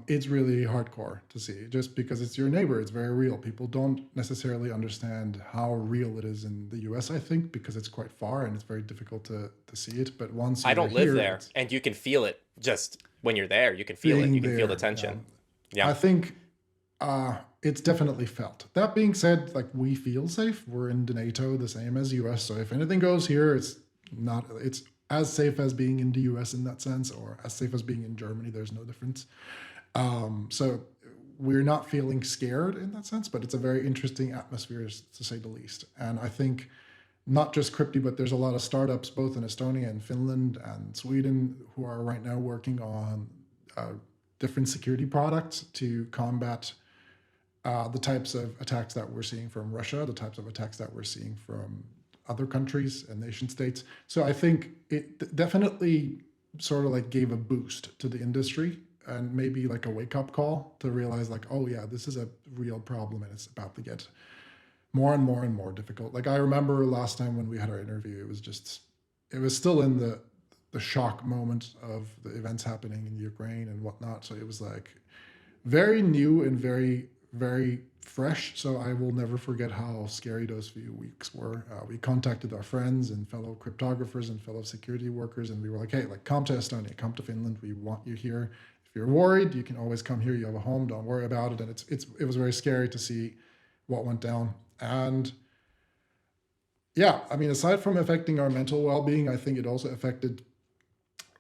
Speaker 1: it's really hardcore to see just because it's your neighbor. It's very real. People don't necessarily understand how real it is in the US, I think, because it's quite far and it's very difficult to see it. But once
Speaker 2: I
Speaker 1: you're
Speaker 2: don't live
Speaker 1: here,
Speaker 2: there,
Speaker 1: it's
Speaker 2: and you can feel it just when you're there. You can feel it. You
Speaker 1: being
Speaker 2: can feel the
Speaker 1: there.
Speaker 2: tension. Yeah.
Speaker 1: I think it's definitely felt. That being said, like we feel safe. We're in the NATO, the same as US. So if anything goes here, it's as safe as being in the US in that sense, or as safe as being in Germany. There's no difference. So we're not feeling scared in that sense, but it's a very interesting atmosphere to say the least. And I think not just Cryptee, but there's a lot of startups both in Estonia and Finland and Sweden who are right now working on different security products to combat the types of attacks that we're seeing from Russia, the types of attacks that we're seeing from other countries and nation states. So I think it definitely sort of like gave a boost to the industry and maybe like a wake up call to realize like, oh yeah, this is a real problem and it's about to get more and more and more difficult. Like I remember last time when we had our interview, it was still in the shock moment of the events happening in Ukraine and whatnot. So it was like very new and very, very fresh. So I will never forget how scary those few weeks were. We contacted our friends and fellow cryptographers and fellow security workers, and we were like, hey, like come to Estonia, come to Finland. We want you here. If you're worried, you can always come here. You have a home. Don't worry about it. And it was very scary to see what went down. And yeah, I mean, aside from affecting our mental well-being, I think it also affected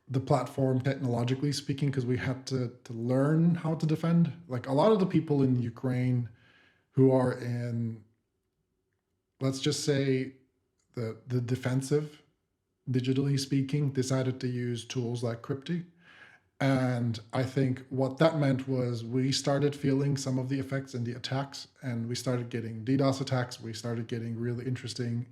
Speaker 1: the platform technologically speaking, because we had to learn how to defend. Like a lot of the people in Ukraine who are in, let's just say, the defensive, digitally speaking, decided to use tools like Cryptee. And I think what that meant was we started feeling some of the effects in the attacks, and we started getting DDoS attacks. We started getting really interesting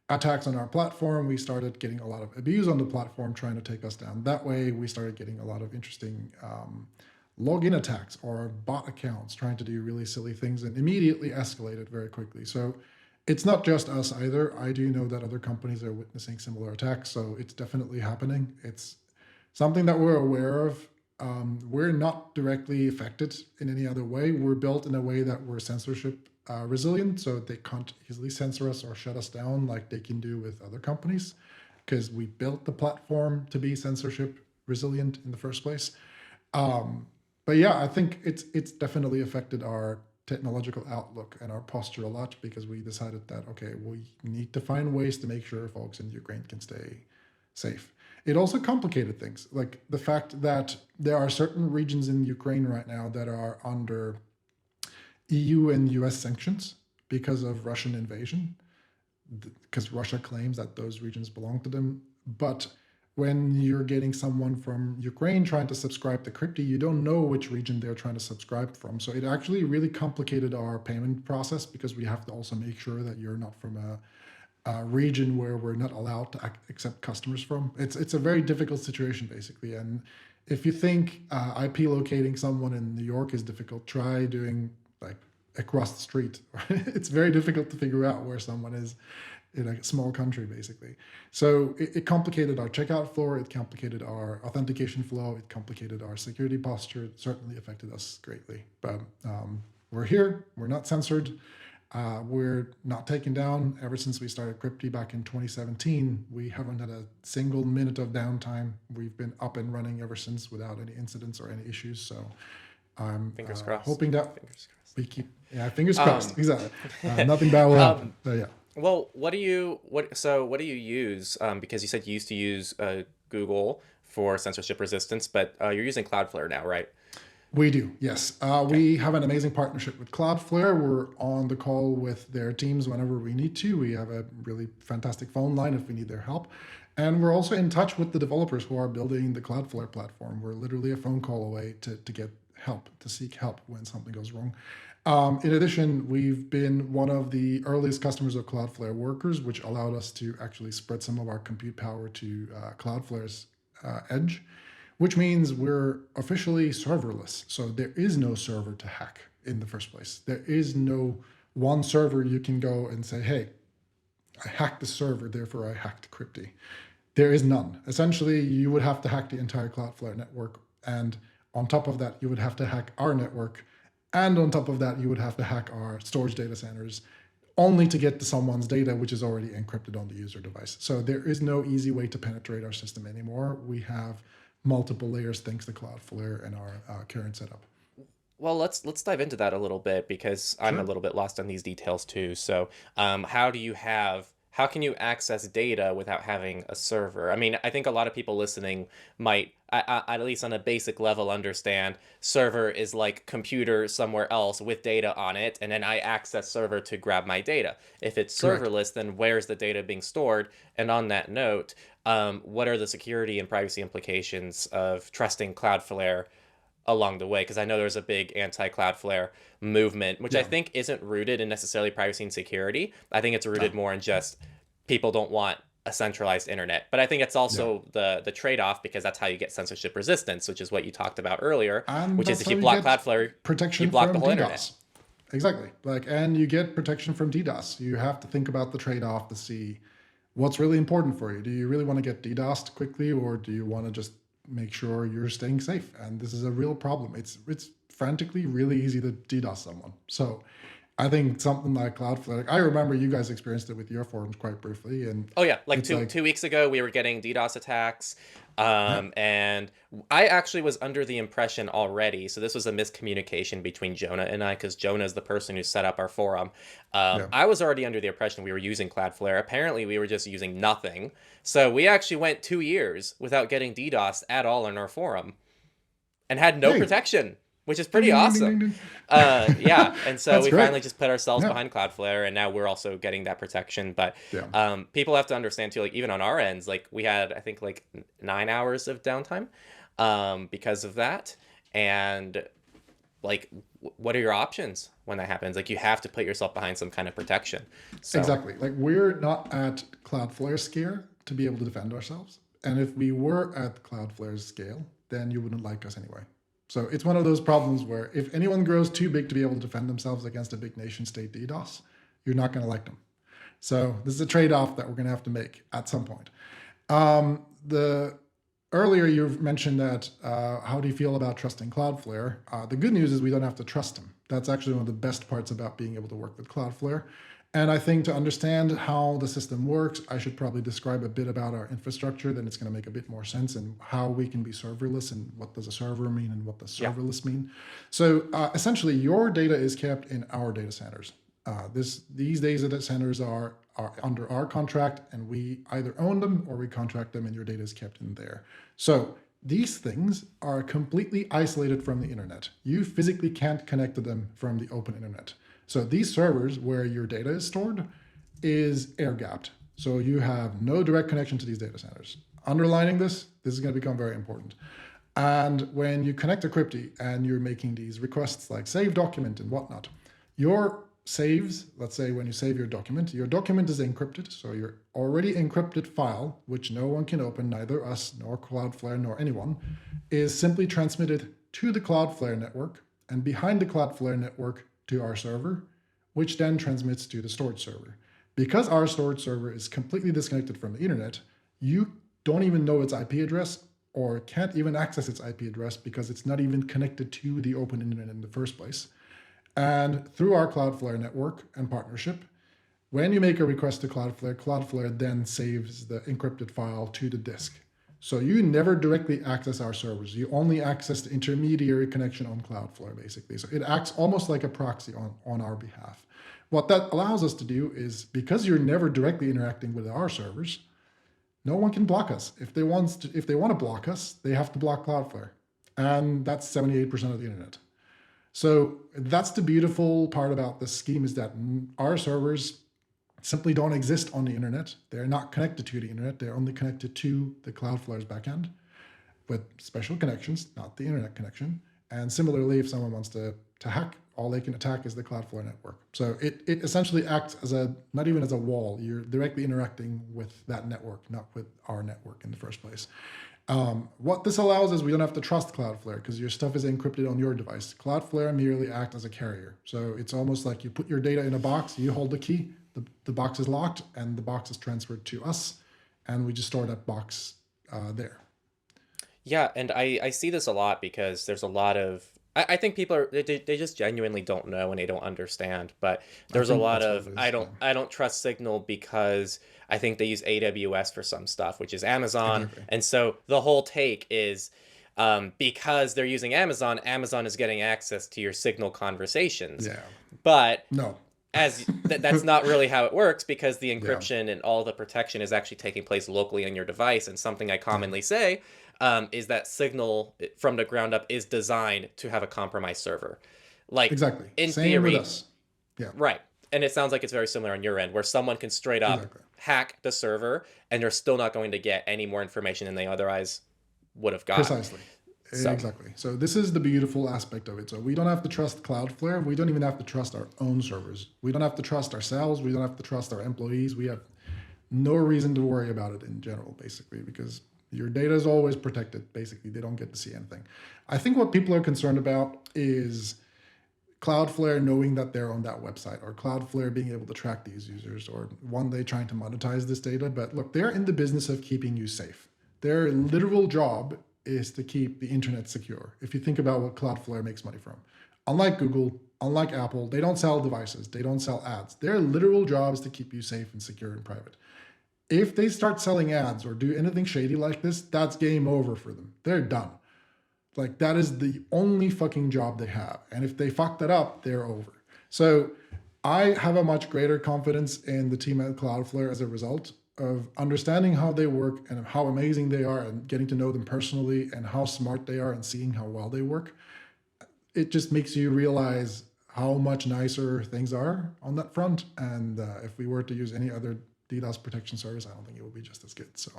Speaker 1: attacks on our platform. We started getting a lot of abuse on the platform trying to take us down that way. We started getting a lot of interesting login attacks or bot accounts trying to do really silly things, and immediately escalated very quickly. So it's not just us either. I do know that other companies are witnessing similar attacks. So it's definitely happening. It's something that we're aware of. We're not directly affected in any other way. We're built in a way that we're censorship resilient, so they can't easily censor us or shut us down like they can do with other companies, because we built the platform to be censorship resilient in the first place. But yeah, I think it's definitely affected our technological outlook and our posture a lot, because we decided that, okay, we need to find ways to make sure folks in Ukraine can stay safe. It also complicated things, like the fact that there are certain regions in Ukraine right now that are under EU and US sanctions because of Russian invasion, because Russia claims that those regions belong to them. But when you're getting someone from Ukraine trying to subscribe to Cryptee, you don't know which region they're trying to subscribe from. So it actually really complicated our payment process, because we have to also make sure that you're not from a region where we're not allowed to accept customers from. It's a very difficult situation, basically. And if you think IP locating someone in New York is difficult, try doing like across the street. It's very difficult to figure out where someone is in a small country, basically. So it complicated our checkout flow, it complicated our authentication flow, it complicated our security posture. It certainly affected us greatly. But we're here, we're not censored, we're not taken down. Ever since we started Cryptee back in 2017, we haven't had a single minute of downtime. We've been up and running ever since without any incidents or any issues. So I'm
Speaker 2: Fingers crossed.
Speaker 1: hoping that
Speaker 2: Fingers crossed.
Speaker 1: we keep, fingers crossed, exactly. Nothing bad will happen, but yeah.
Speaker 2: Well, what do you use? Because you said you used to use Google for censorship resistance, but you're using Cloudflare now, right?
Speaker 1: We do, yes. We have an amazing partnership with Cloudflare. We're on the call with their teams whenever we need to. We have a really fantastic phone line if we need their help. And we're also in touch with the developers who are building the Cloudflare platform. We're literally a phone call away to get help, to seek help when something goes wrong. In addition, we've been one of the earliest customers of Cloudflare Workers, which allowed us to actually spread some of our compute power to Cloudflare's edge, which means we're officially serverless. So there is no server to hack in the first place. There is no one server you can go and say, hey, I hacked the server, therefore I hacked Cryptee. There is none. Essentially, you would have to hack the entire Cloudflare network. And on top of that, you would have to hack our network. And on top of that, you would have to hack our storage data centers, only to get to someone's data, which is already encrypted on the user device. So there is no easy way to penetrate our system anymore. We have multiple layers thanks to Cloudflare and our current setup.
Speaker 2: Well, let's dive into that a little bit, because I'm a little bit lost on these details too. So, how can you access data without having a server? I mean, I think a lot of people listening might, at least on a basic level, understand server is like computer somewhere else with data on it, and then I access server to grab my data. If it's serverless, then where's the data being stored? And on that note, what are the security and privacy implications of trusting Cloudflare along the way? Because I know there's a big anti-Cloudflare movement, which I think isn't rooted in necessarily privacy and security. I think it's rooted more in just people don't want a centralized internet. But I think it's also the trade-off, because that's how you get censorship resistance, which is what you talked about earlier,
Speaker 1: And
Speaker 2: which is
Speaker 1: that's
Speaker 2: if you
Speaker 1: how
Speaker 2: block
Speaker 1: get
Speaker 2: Cloudflare,
Speaker 1: protection
Speaker 2: you block the
Speaker 1: from
Speaker 2: whole
Speaker 1: DDoS.
Speaker 2: internet.
Speaker 1: Exactly. And you get protection from DDoS. You have to think about the trade-off to see what's really important for you. Do you really want to get DDoSed quickly, or do you want to just make sure you're staying safe? And this is a real problem. It's frantically really easy to DDoS someone. So I think something like Cloudflare, I remember you guys experienced it with your forums quite briefly. And
Speaker 2: oh yeah, like 2 weeks ago, we were getting DDoS attacks. And I actually was under the impression already, so this was a miscommunication between Jonah and I, because Jonah is the person who set up our forum. I was already under the impression we were using Cloudflare. Apparently, we were just using nothing. So we actually went 2 years without getting DDoS at all in our forum, and had no protection, which is pretty awesome. Yeah, and so we finally just put ourselves behind Cloudflare, and now we're also getting that protection. But people have to understand too, like even on our ends, like we had, I think, like 9 hours of downtime because of that. And like, what are your options when that happens? Like, you have to put yourself behind some kind of protection. So.
Speaker 1: Exactly. Like, we're not at Cloudflare's scale to be able to defend ourselves. And if we were at Cloudflare's scale, then you wouldn't like us anyway. So it's one of those problems where if anyone grows too big to be able to defend themselves against a big nation state DDoS, you're not going to like them. So this is a trade-off that we're going to have to make at some point. The earlier you've mentioned that how do you feel about trusting Cloudflare? The good news is we don't have to trust them. That's actually one of the best parts about being able to work with Cloudflare. And I think to understand how the system works, I should probably describe a bit about our infrastructure. Then it's going to make a bit more sense and how we can be serverless and what does a server mean and what does serverless mean. So essentially, your data is kept in our data centers. These data centers are under our contract, and we either own them or we contract them, and your data is kept in there. So these things are completely isolated from the internet. You physically can't connect to them from the open internet. So these servers where your data is stored is air-gapped. So you have no direct connection to these data centers. Underlining this is going to become very important. And when you connect to Cryptee and you're making these requests like save document and whatnot, your saves, let's say when you save your document is encrypted. So your already encrypted file, which no one can open, neither us nor Cloudflare nor anyone, is simply transmitted to the Cloudflare network and behind the Cloudflare network to our server, which then transmits to the storage server. Because our storage server is completely disconnected from the internet, you don't even know its IP address or can't even access its IP address because it's not even connected to the open internet in the first place. And through our Cloudflare network and partnership, when you make a request to Cloudflare, Cloudflare then saves the encrypted file to the disk. So you never directly access our servers. You only access the intermediary connection on Cloudflare, basically. So it acts almost like a proxy on our behalf. What that allows us to do is, because you're never directly interacting with our servers, no one can block us. If they want to block us, they have to block Cloudflare. And that's 78% of the internet. So that's the beautiful part about this scheme, is that our servers simply don't exist on the internet. They're not connected to the internet. They're only connected to the Cloudflare's backend with special connections, not the internet connection. And similarly, if someone wants to hack, all they can attack is the Cloudflare network. So it essentially acts as not even as a wall. You're directly interacting with that network, not with our network in the first place. What this allows is we don't have to trust Cloudflare because your stuff is encrypted on your device. Cloudflare merely acts as a carrier. So it's almost like you put your data in a box, you hold the key, the box is locked, and the box is transferred to us, and we just store that box there.
Speaker 2: Yeah, and I see this a lot because there's a lot of I think people they just genuinely don't know and they don't understand. But there's a lot of
Speaker 1: I
Speaker 2: don't trust Signal because I think they use AWS for some stuff, which is Amazon,
Speaker 1: Exactly.
Speaker 2: and so the whole take is because they're using Amazon, Amazon is getting access to your Signal conversations.
Speaker 1: Yeah.
Speaker 2: But
Speaker 1: No.
Speaker 2: that's not really how it works because the
Speaker 1: Yeah.
Speaker 2: encryption and all the protection is actually taking place locally on your device. And something I commonly say is that Signal from the ground up is designed to have a compromised server. Like
Speaker 1: Exactly.
Speaker 2: in
Speaker 1: Same
Speaker 2: theory,
Speaker 1: with us. Yeah.
Speaker 2: right. And it sounds like it's very similar on your end where someone can straight up
Speaker 1: Exactly.
Speaker 2: hack the server and they're still not going to get any more information than they otherwise would have got.
Speaker 1: Precisely.
Speaker 2: So-
Speaker 1: Exactly. So this is the beautiful aspect of it. So we don't have to trust Cloudflare. We don't even have to trust our own servers. We don't have to trust ourselves. We don't have to trust our employees. We have no reason to worry about it in general, basically, because your data is always protected. Basically, they don't get to see anything. I think what people are concerned about is Cloudflare knowing that they're on that website, or Cloudflare being able to track these users, or one day trying to monetize this data. But look, they're in the business of keeping you safe. Their literal job is to keep the internet secure. If you think about what Cloudflare makes money from. Unlike Google, unlike Apple, they don't sell devices, they don't sell ads. Their literal job is to keep you safe and secure and private. If they start selling ads or do anything shady like this, that's game over for them. They're done. Like, that is the only fucking job they have. And if they fuck that up, they're over. So I have a much greater confidence in the team at Cloudflare as a result of understanding how they work and how amazing they are and getting to know them personally and how smart they are and seeing how well they work. It just makes you realize how much nicer things are on that front. And if we were to use any other DDoS protection service, I don't think it would be just as good. So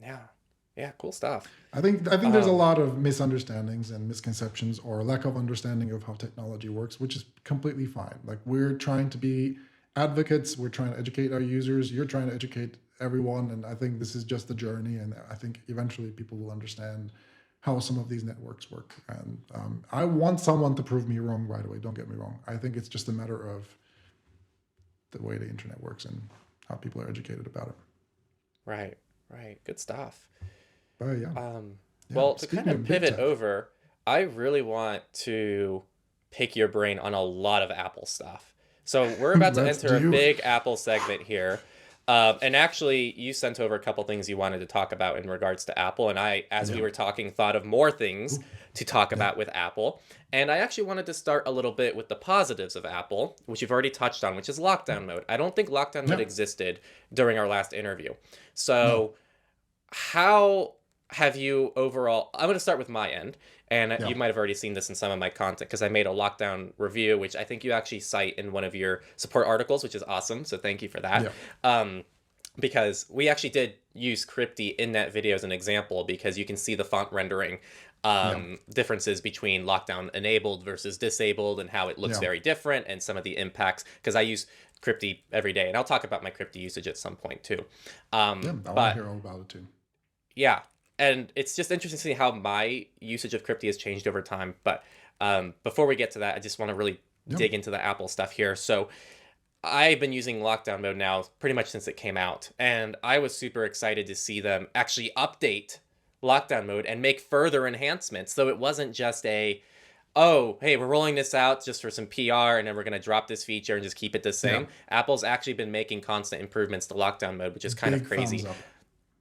Speaker 2: yeah, cool stuff.
Speaker 1: I think there's a lot of misunderstandings and misconceptions or lack of understanding of how technology works, which is completely fine. Like, we're trying to be advocates, we're trying to educate our users, you're trying to educate everyone, and I think this is just the journey, and I think eventually people will understand how some of these networks work. And I want someone to prove me wrong right away, don't get me wrong. I think it's just a matter of the way the internet works and how people are educated about it.
Speaker 2: Right. Good stuff.
Speaker 1: But yeah. Yeah.
Speaker 2: Well, to kind
Speaker 1: Speaking
Speaker 2: of
Speaker 1: of big
Speaker 2: pivot
Speaker 1: tech.
Speaker 2: over, I really want to pick your brain on a lot of Apple stuff. So we're about to
Speaker 1: Let's
Speaker 2: enter a
Speaker 1: do it.
Speaker 2: big Apple segment here. And actually, you sent over a couple things you wanted to talk about in regards to Apple. And I, as we
Speaker 1: Yeah.
Speaker 2: were talking, thought of more things
Speaker 1: Ooh,
Speaker 2: to talk
Speaker 1: yeah.
Speaker 2: about with Apple. And I actually wanted to start a little bit with the positives of Apple, which you've already touched on, which is lockdown mode. I don't think lockdown mode
Speaker 1: Yeah.
Speaker 2: existed during our last interview.
Speaker 1: No.
Speaker 2: So how have you overall? I'm going to start with my end, and
Speaker 1: Yeah.
Speaker 2: you might have already seen this in some of my content because I made a lockdown review, which I think you actually cite in one of your support articles, which is awesome. So thank you for that.
Speaker 1: Yeah.
Speaker 2: Um, because we actually did use Cryptee in that video as an example because you can see the font rendering
Speaker 1: Yeah.
Speaker 2: differences between lockdown enabled versus disabled and how it looks
Speaker 1: Yeah.
Speaker 2: very different and some of the impacts because I use Cryptee every day and I'll talk about my Cryptee usage at some point too.
Speaker 1: Yeah. I want to
Speaker 2: But
Speaker 1: hear all about it too.
Speaker 2: yeah, and it's just interesting to see how my usage of Cryptee has changed over time. But before we get to that, I just want to really
Speaker 1: Yeah.
Speaker 2: dig into the Apple stuff here. So I've been using lockdown mode now pretty much since it came out, and I was super excited to see them actually update lockdown mode and make further enhancements. So it wasn't just a, oh, hey, we're rolling this out just for some PR and then we're going to drop this feature and just keep it the
Speaker 1: Yeah.
Speaker 2: same. Apple's actually been making constant improvements to lockdown mode, which is kind of
Speaker 1: Big thumbs
Speaker 2: crazy.
Speaker 1: up.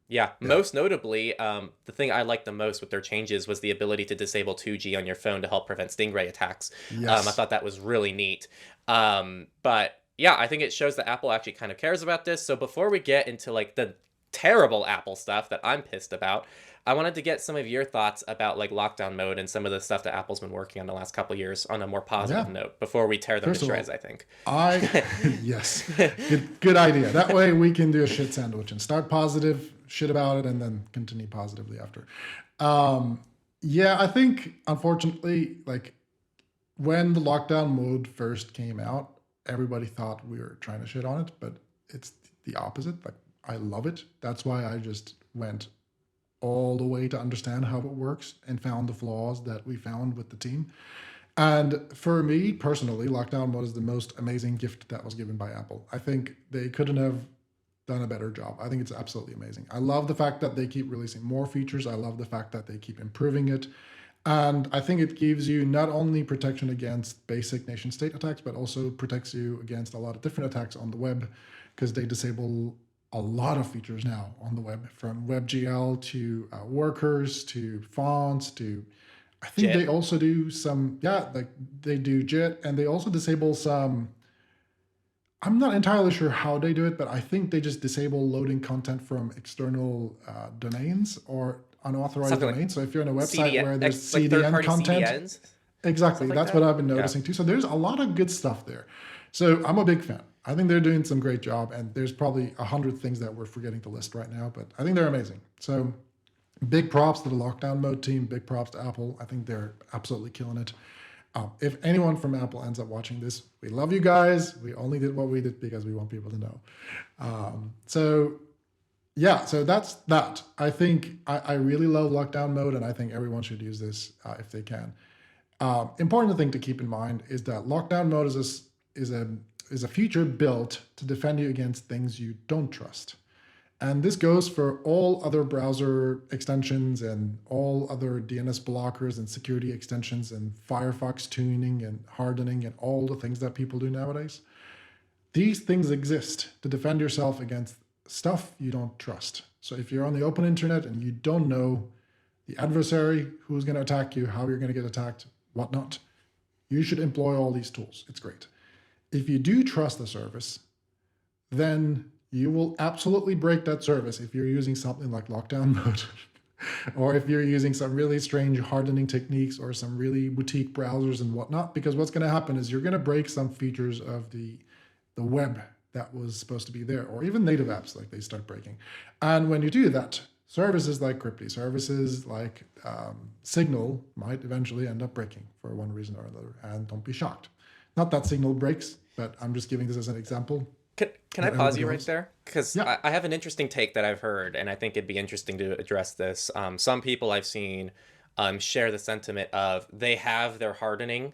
Speaker 2: Yeah,
Speaker 1: Yeah.
Speaker 2: most notably, the thing I liked the most with their changes was the ability to disable 2G on your phone to help prevent stingray attacks. I
Speaker 1: Yes.
Speaker 2: thought that was really neat. But yeah, I think it shows that Apple actually kind of cares about this. So before we get into like the terrible Apple stuff that I'm pissed about, I wanted to get some of your thoughts about like lockdown mode and some of the stuff that Apple's been working on the last couple of years on a more positive
Speaker 1: Yeah.
Speaker 2: note before we tear them
Speaker 1: First
Speaker 2: to
Speaker 1: of all,
Speaker 2: shreds, I think.
Speaker 1: yes, good idea. That way we can do a shit sandwich and start positive, shit about it, and then continue positively after. Yeah, I think unfortunately, like when the lockdown mode first came out, everybody thought we were trying to shit on it, but it's the opposite. Like I love it. That's why I just went all the way to understand how it works and found the flaws that we found with the team. And for me personally, lockdown mode is the most amazing gift that was given by Apple. I think they couldn't have done a better job. I think it's absolutely amazing. I love the fact that they keep releasing more features. I love the fact that they keep improving it. And I think it gives you not only protection against basic nation state attacks, but also protects you against a lot of different attacks on the web because they disable a lot of features now on the web, from WebGL to workers to fonts to I think they
Speaker 2: JIT.
Speaker 1: also do some, yeah, like they do JIT and they also disable some. I'm not entirely sure how they do it, but I think they just disable loading content from external domains or unauthorized
Speaker 2: Something like
Speaker 1: domains. So if you're on a website
Speaker 2: CDN,
Speaker 1: where there's
Speaker 2: like
Speaker 1: CDN
Speaker 2: third-party
Speaker 1: content,
Speaker 2: CDNs,
Speaker 1: exactly,
Speaker 2: stuff like
Speaker 1: that's what
Speaker 2: that.
Speaker 1: I've been
Speaker 2: Yeah.
Speaker 1: noticing too. So there's a lot of good stuff there. So I'm a big fan. I think they're doing some great job, and there's probably 100 things that we're forgetting to list right now, but I think they're amazing. So big props to the lockdown mode team. Big props to Apple. I think they're absolutely killing it. If anyone from Apple ends up watching this, we love you guys. We only did what we did because we want people to know. So yeah, so that's that. I think I really love lockdown mode, and I think everyone should use this if they can. Important thing to keep in mind is that lockdown mode is a feature built to defend you against things you don't trust. And this goes for all other browser extensions and all other DNS blockers and security extensions and Firefox tuning and hardening and all the things that people do nowadays. These things exist to defend yourself against stuff you don't trust. So if you're on the open internet and you don't know the adversary, who's going to attack you, how you're going to get attacked, whatnot, you should employ all these tools. It's great. If you do trust the service, then you will absolutely break that service if you're using something like lockdown mode or if you're using some really strange hardening techniques or some really boutique browsers and whatnot, because what's going to happen is you're going to break some features of the web that was supposed to be there, or even native apps like they start breaking. And when you do that, services like Cryptee, services like Signal might eventually end up breaking for one reason or another. And don't be shocked. Not that Signal breaks, but I'm just giving this as an example.
Speaker 2: Can I pause you right there? Because
Speaker 1: Yeah.
Speaker 2: I have an interesting take that I've heard, and I think it'd be interesting to address this. Some people I've seen share the sentiment of they have their hardening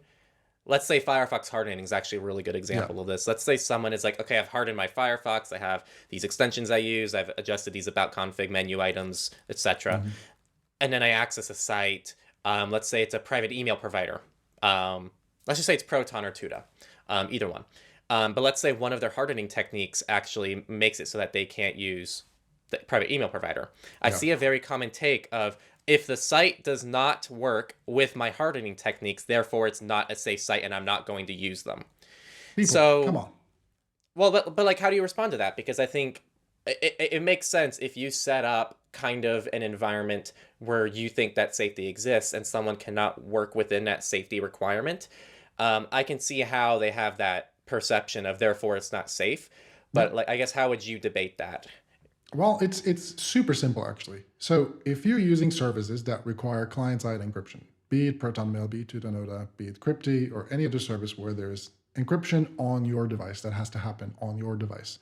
Speaker 2: let's say Firefox hardening is actually a really good
Speaker 1: Yeah.
Speaker 2: example of this. Let's say someone is like, okay, I've hardened my Firefox. I have these extensions I use. I've adjusted these about config menu items, etc.
Speaker 1: Hmm.
Speaker 2: And then I access a site. Let's say it's a private email provider. Let's just say it's Proton or Tuda, either one. But let's say one of their hardening techniques actually makes it so that they can't use the private email provider. I
Speaker 1: Yeah.
Speaker 2: see a very common take of, if the site does not work with my hardening techniques, therefore it's not a safe site and I'm not going to use them.
Speaker 1: People, come
Speaker 2: So,
Speaker 1: on.
Speaker 2: well, but like, how do you respond to that? Because I think it makes sense if you set up kind of an environment where you think that safety exists and someone cannot work within that safety requirement. I can see how they have that perception of therefore it's not safe.
Speaker 1: Yeah.
Speaker 2: But like, I guess, how would you debate that?
Speaker 1: Well, it's super simple actually. So if you're using services that require client-side encryption, be it ProtonMail, be it Tutanota, be it Cryptee, or any other service where there's encryption on your device that has to happen on your device,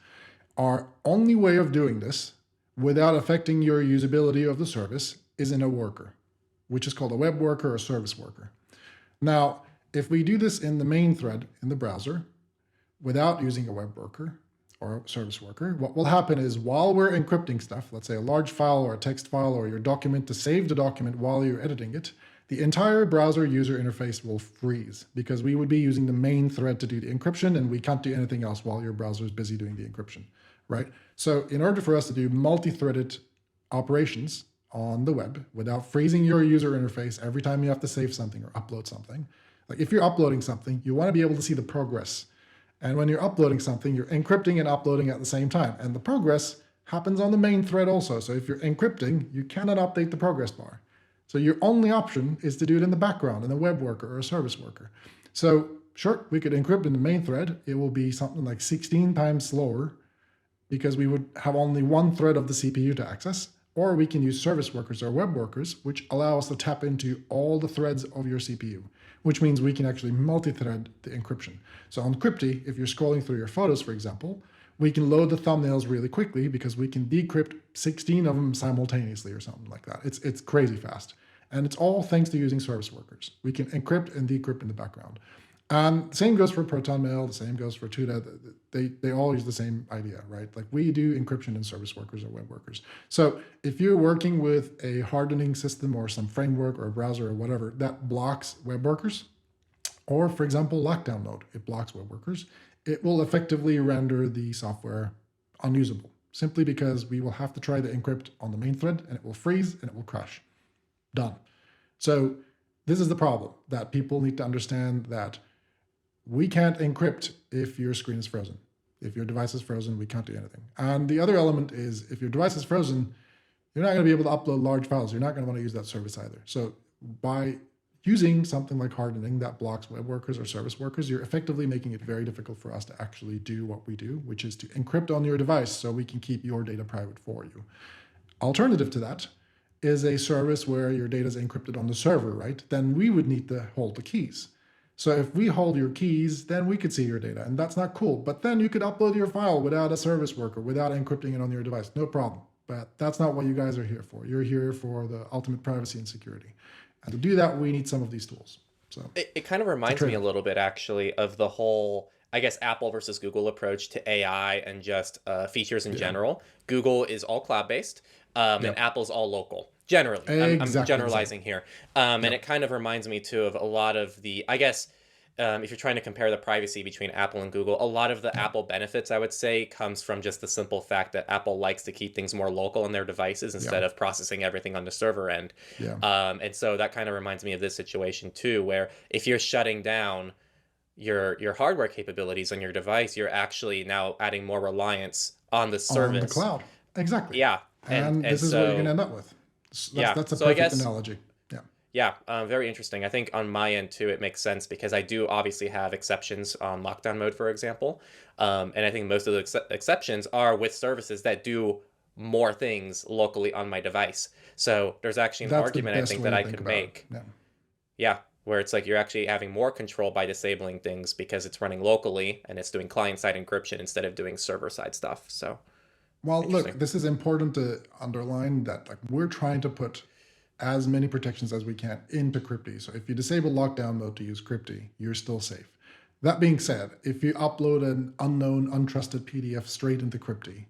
Speaker 1: our only way of doing this without affecting your usability of the service is in a worker, which is called a web worker or service worker. Now, if we do this in the main thread in the browser without using a web worker or a service worker, what will happen is while we're encrypting stuff, let's say a large file or a text file or your document, to save the document while you're editing it, the entire browser user interface will freeze because we would be using the main thread to do the encryption and we can't do anything else while your browser is busy doing the encryption, right? So in order for us to do multi-threaded operations on the web without freezing your user interface every time you have to save something or upload something, like if you're uploading something, you want to be able to see the progress. And when you're uploading something, you're encrypting and uploading at the same time. And the progress happens on the main thread also. So if you're encrypting, you cannot update the progress bar. So your only option is to do it in the background in a web worker or a service worker. So sure, we could encrypt in the main thread. It will be something like 16 times slower because we would have only one thread of the CPU to access. Or we can use service workers or web workers, which allow us to tap into all the threads of your CPU, which means we can actually multi-thread the encryption. So on Cryptee, if you're scrolling through your photos, for example, we can load the thumbnails really quickly because we can decrypt 16 of them simultaneously or something like that. It's crazy fast. And it's all thanks to using service workers. We can encrypt and decrypt in the background. And the same goes for ProtonMail, the same goes for Tuda. They all use the same idea, right? Like we do encryption in service workers or web workers. So if you're working with a hardening system or some framework or a browser or whatever that blocks web workers, or for example, lockdown node, it blocks web workers, it will effectively render the software unusable simply because we will have to try to encrypt on the main thread and it will freeze and it will crash. Done. So this is the problem that people need to understand, that we can't encrypt if your screen is frozen. If your device is frozen, we can't do anything. And the other element is if your device is frozen, you're not going to be able to upload large files. You're not going to want to use that service either. So by using something like hardening that blocks web workers or service workers, you're effectively making it very difficult for us to actually do what we do, which is to encrypt on your device so we can keep your data private for you. Alternative to that is a service where your data is encrypted on the server, right? Then we would need to hold the keys. So if we hold your keys, then we could see your data, and that's not cool. But then you could upload your file without a service worker, without encrypting it on your device, no problem. But that's not what you guys are here for. You're here for the ultimate privacy and security. And to do that, we need some of these tools. So
Speaker 2: it kind of reminds me a little bit, actually, of the whole, I guess, Apple versus Google approach to AI and just features in general. Google is all cloud-based, and Apple's all local. Generally, I'm generalizing here. And it kind of reminds me, too, of a lot of the, I guess, if you're trying to compare the privacy between Apple and Google, a lot of the Apple benefits, I would say, comes from just the simple fact that Apple likes to keep things more local on their devices instead of processing everything on the server end. And so that kind of reminds me of this situation, too, where if you're shutting down your hardware capabilities on your device, you're actually now adding more reliance on the service.
Speaker 1: On the cloud. Exactly.
Speaker 2: Yeah.
Speaker 1: And this is what you're going to end up with. That's a perfect analogy.
Speaker 2: Yeah, very interesting. I think on my end, too, it makes sense because I do obviously have exceptions on lockdown mode, for example. And I think most of the exceptions are with services that do more things locally on my device. So there's actually an argument, I think, that I could make. Yeah, where it's like you're actually having more control by disabling things because it's running locally and it's doing client-side encryption instead of doing server-side stuff. So,
Speaker 1: well, look, this is important to underline that, like, we're trying to put as many protections as we can into Cryptee. So if you disable lockdown mode to use Cryptee, you're still safe. That being said, if you upload an unknown, untrusted PDF straight into Cryptee,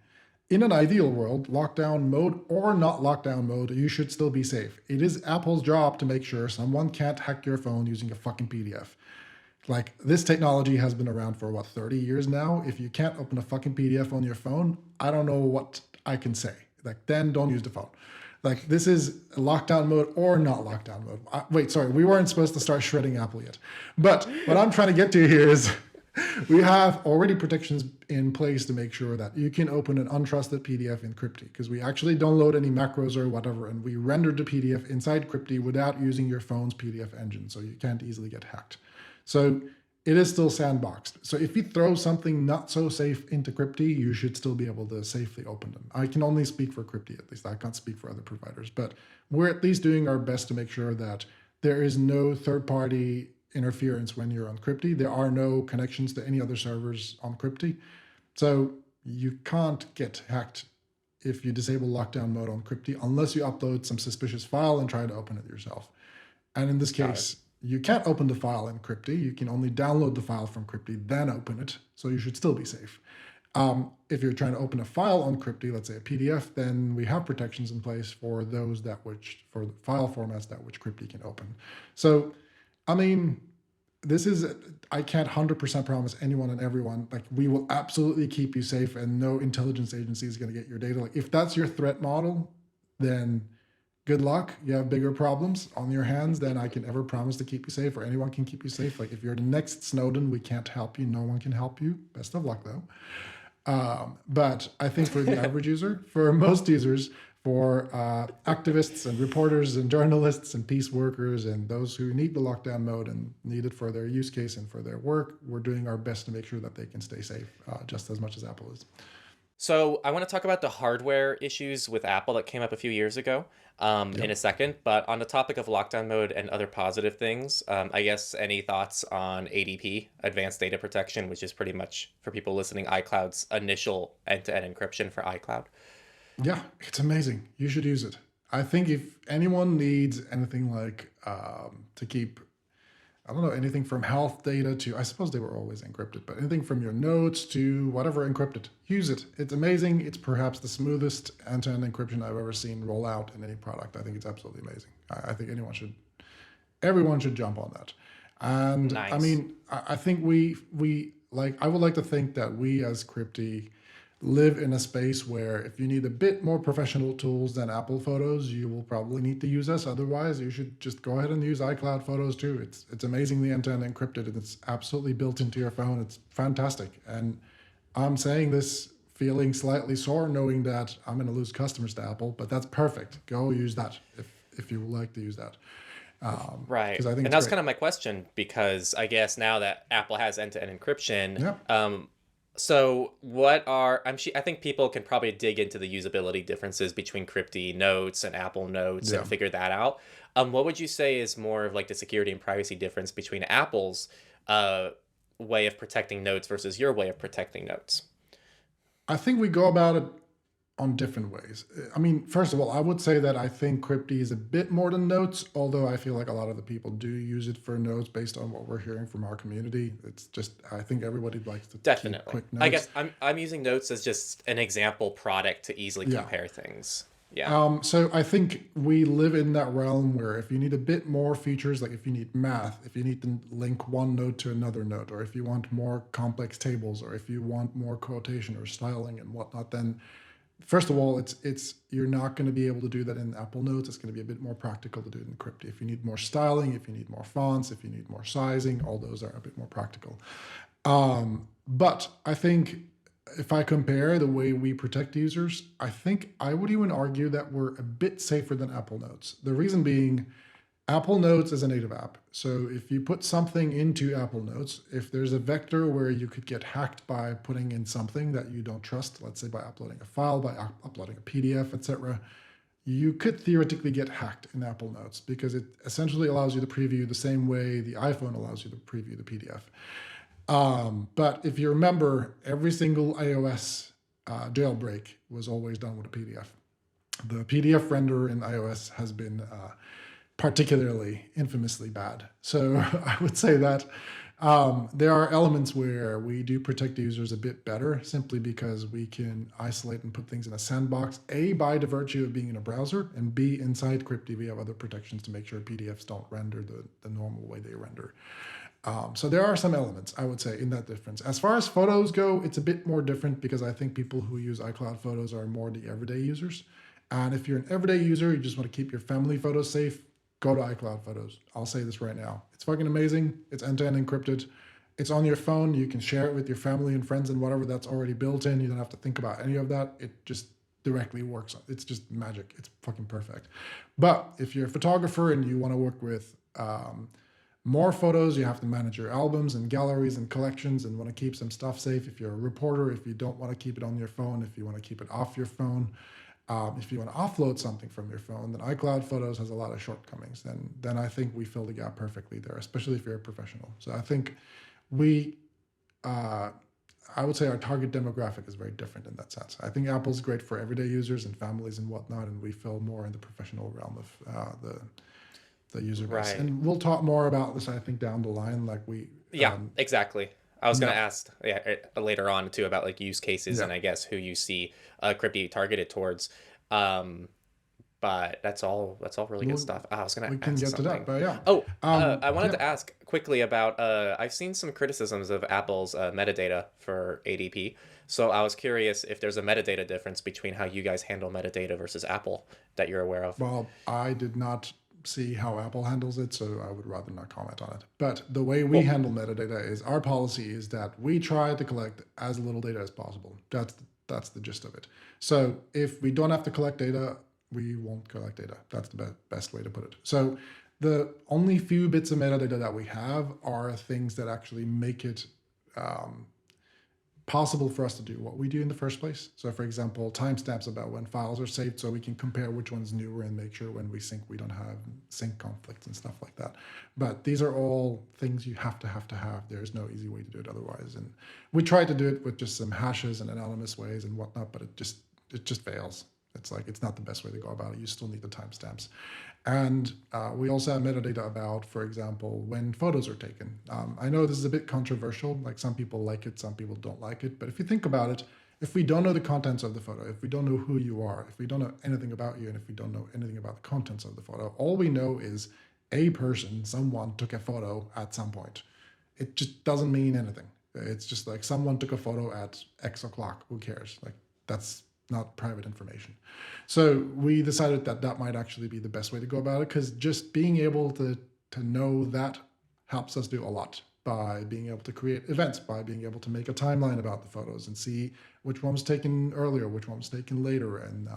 Speaker 1: in an ideal world, lockdown mode or not lockdown mode, you should still be safe. It is Apple's job to make sure someone can't hack your phone using a fucking PDF. Like, this technology has been around for what, 30 years now? If you can't open a fucking PDF on your phone, I don't know what I can say. Like, then don't use the phone. Like, this is lockdown mode or not lockdown mode. Wait, sorry, we weren't supposed to start shredding Apple yet. But what I'm trying to get to here is we have already protections in place to make sure that you can open an untrusted PDF in Cryptee, because we actually don't load any macros or whatever, and we render the PDF inside Cryptee without using your phone's PDF engine, so you can't easily get hacked. So it is still sandboxed. So if you throw something not so safe into Cryptee, you should still be able to safely open them. I can only speak for Cryptee, at least. I can't speak for other providers, but we're at least doing our best to make sure that there is no third-party interference when you're on Cryptee. There are no connections to any other servers on Cryptee. So you can't get hacked if you disable lockdown mode on Cryptee unless you upload some suspicious file and try to open it yourself. And in this case, you can't open the file in Cryptee. You can only download the file from Cryptee, then open it. So you should still be safe. If you're trying to open a file on Cryptee, let's say a PDF, then we have protections in place for those for the file formats that which Cryptee can open. So, I mean, I can't 100% promise anyone and everyone, like, we will absolutely keep you safe and no intelligence agency is going to get your data. Like, if that's your threat model, then good luck. You have bigger problems on your hands than I can ever promise to keep you safe, or anyone can keep you safe. Like, if you're the next Snowden, we can't help you. No one can help you. Best of luck, though. But I think for the average user, for most users, for activists and reporters and journalists and peace workers and those who need the lockdown mode and need it for their use case and for their work, we're doing our best to make sure that they can stay safe just as much as Apple is.
Speaker 2: So I want to talk about the hardware issues with Apple that came up a few years ago in a second. But on the topic of lockdown mode and other positive things, I guess any thoughts on ADP, Advanced Data Protection, which is pretty much, for people listening, iCloud's initial end-to-end encryption for iCloud?
Speaker 1: Yeah, it's amazing. You should use it. I think if anyone needs anything like to keep, I don't know, anything from health data to, I suppose they were always encrypted, but anything from your notes to whatever encrypted, use it. It's amazing. It's perhaps the smoothest end-to-end encryption I've ever seen roll out in any product. I think it's absolutely amazing. I think everyone should jump on that. And
Speaker 2: Nice.
Speaker 1: I mean, I think I would like to think that we as Cryptee live in a space where if you need a bit more professional tools than Apple Photos, you will probably need to use us. Otherwise, you should just go ahead and use iCloud Photos too. It's amazingly end-to-end encrypted and it's absolutely built into your phone. It's fantastic. And I'm saying this feeling slightly sore, knowing that I'm going to lose customers to Apple, but that's perfect. Go use that if you would like to use that.
Speaker 2: Right.
Speaker 1: 'Cause I think
Speaker 2: And
Speaker 1: it's
Speaker 2: that's
Speaker 1: great.
Speaker 2: kind of my question, because I guess now that Apple has end-to-end encryption,
Speaker 1: Yeah.
Speaker 2: so I think people can probably dig into the usability differences between Crypte Notes and Apple Notes
Speaker 1: Yeah.
Speaker 2: and figure that out. What would you say is more of like the security and privacy difference between Apple's way of protecting notes versus your way of protecting notes?
Speaker 1: I think we go about it on different ways. I mean, first of all, I would say that I think Cryptee is a bit more than Notes, although I feel like a lot of the people do use it for Notes based on what we're hearing from our community. It's just, I think everybody likes to keep
Speaker 2: Definitely.
Speaker 1: quick
Speaker 2: I
Speaker 1: notes.
Speaker 2: guess I'm using Notes as just an example product to easily
Speaker 1: Yeah.
Speaker 2: compare things. Yeah.
Speaker 1: So I think we live in that realm where if you need a bit more features, like if you need math, if you need to link one node to another node, or if you want more complex tables, or if you want more quotation or styling and whatnot, then first of all, you're not going to be able to do that in Apple Notes. It's going to be a bit more practical to do it in Cryptee. If you need more styling, if you need more fonts, if you need more sizing, all those are a bit more practical. But I think if I compare the way we protect users, I think I would even argue that we're a bit safer than Apple Notes. The reason being, Apple Notes is a native app. So if you put something into Apple Notes, if there's a vector where you could get hacked by putting in something that you don't trust, let's say by uploading a file, by uploading a PDF, etc., you could theoretically get hacked in Apple Notes because it essentially allows you to preview the same way the iPhone allows you to preview the PDF. But if you remember, every single iOS jailbreak was always done with a PDF. The PDF render in iOS has been particularly infamously bad. So I would say that there are elements where we do protect the users a bit better simply because we can isolate and put things in a sandbox, A, by the virtue of being in a browser, and B, inside Cryptee, we have other protections to make sure PDFs don't render the normal way they render. So there are some elements, I would say, in that difference. As far as photos go, it's a bit more different because I think people who use iCloud photos are more the everyday users. And if you're an everyday user, you just want to keep your family photos safe, go to iCloud Photos. I'll say this right now. It's fucking amazing. It's end-to-end encrypted. It's on your phone. You can share it with your family and friends and whatever. That's already built in. You don't have to think about any of that. It just directly works. It's just magic. It's fucking perfect. But if you're a photographer and you want to work with more photos, you have to manage your albums and galleries and collections and want to keep some stuff safe. If you're a reporter, if you don't want to keep it on your phone, if you want to keep it off your phone, if you want to offload something from your phone, then iCloud Photos has a lot of shortcomings. Then I think we fill the gap perfectly there, especially if you're a professional. So I think I would say our target demographic is very different in that sense. I think Apple's great for everyday users and families and whatnot, and we fill more in the professional realm of the user base.
Speaker 2: Right.
Speaker 1: And we'll talk more about this, I think, down the line.
Speaker 2: Yeah, exactly. I was going to
Speaker 1: yeah,
Speaker 2: ask later on too about like use cases
Speaker 1: yeah.
Speaker 2: and I guess who you see Crypte targeted towards. Um, but that's all really good
Speaker 1: We'll,
Speaker 2: stuff. I was going
Speaker 1: we
Speaker 2: to
Speaker 1: can
Speaker 2: ask
Speaker 1: get to that,
Speaker 2: something.
Speaker 1: but yeah.
Speaker 2: Oh, I wanted
Speaker 1: Yeah.
Speaker 2: to ask quickly about I've seen some criticisms of Apple's metadata for ADP. So I was curious if there's a metadata difference between how you guys handle metadata versus Apple that you're aware of.
Speaker 1: Well, I did not see how Apple handles it, so I would rather not comment on it. But the way we
Speaker 2: Cool.
Speaker 1: handle metadata is our policy is that we try to collect as little data as possible. That's the gist of it. So if we don't have to collect data, we won't collect data. That's the best way to put it. So the only few bits of metadata that we have are things that actually make it possible for us to do what we do in the first place. So for example, timestamps about when files are saved so we can compare which one's newer and make sure when we sync we don't have sync conflicts and stuff like that. But these are all things you have to have. There's no easy way to do it otherwise. And we try to do it with just some hashes and anonymous ways and whatnot, but it just fails. It's like, it's not the best way to go about it. You still need the timestamps. And we also have metadata about, for example, when photos are taken. I know this is a bit controversial, like some people like it, some people don't like it. But if you think about it, if we don't know the contents of the photo, if we don't know who you are, if we don't know anything about you, and if we don't know anything about the contents of the photo, all we know is a person, someone took a photo at some point. It just doesn't mean anything. It's just like someone took a photo at X o'clock. Who cares? Like, that's not private information. So we decided that that might actually be the best way to go about it, because just being able to know that helps us do a lot by being able to create events, by being able to make a timeline about the photos and see which one was taken earlier, which one was taken later. And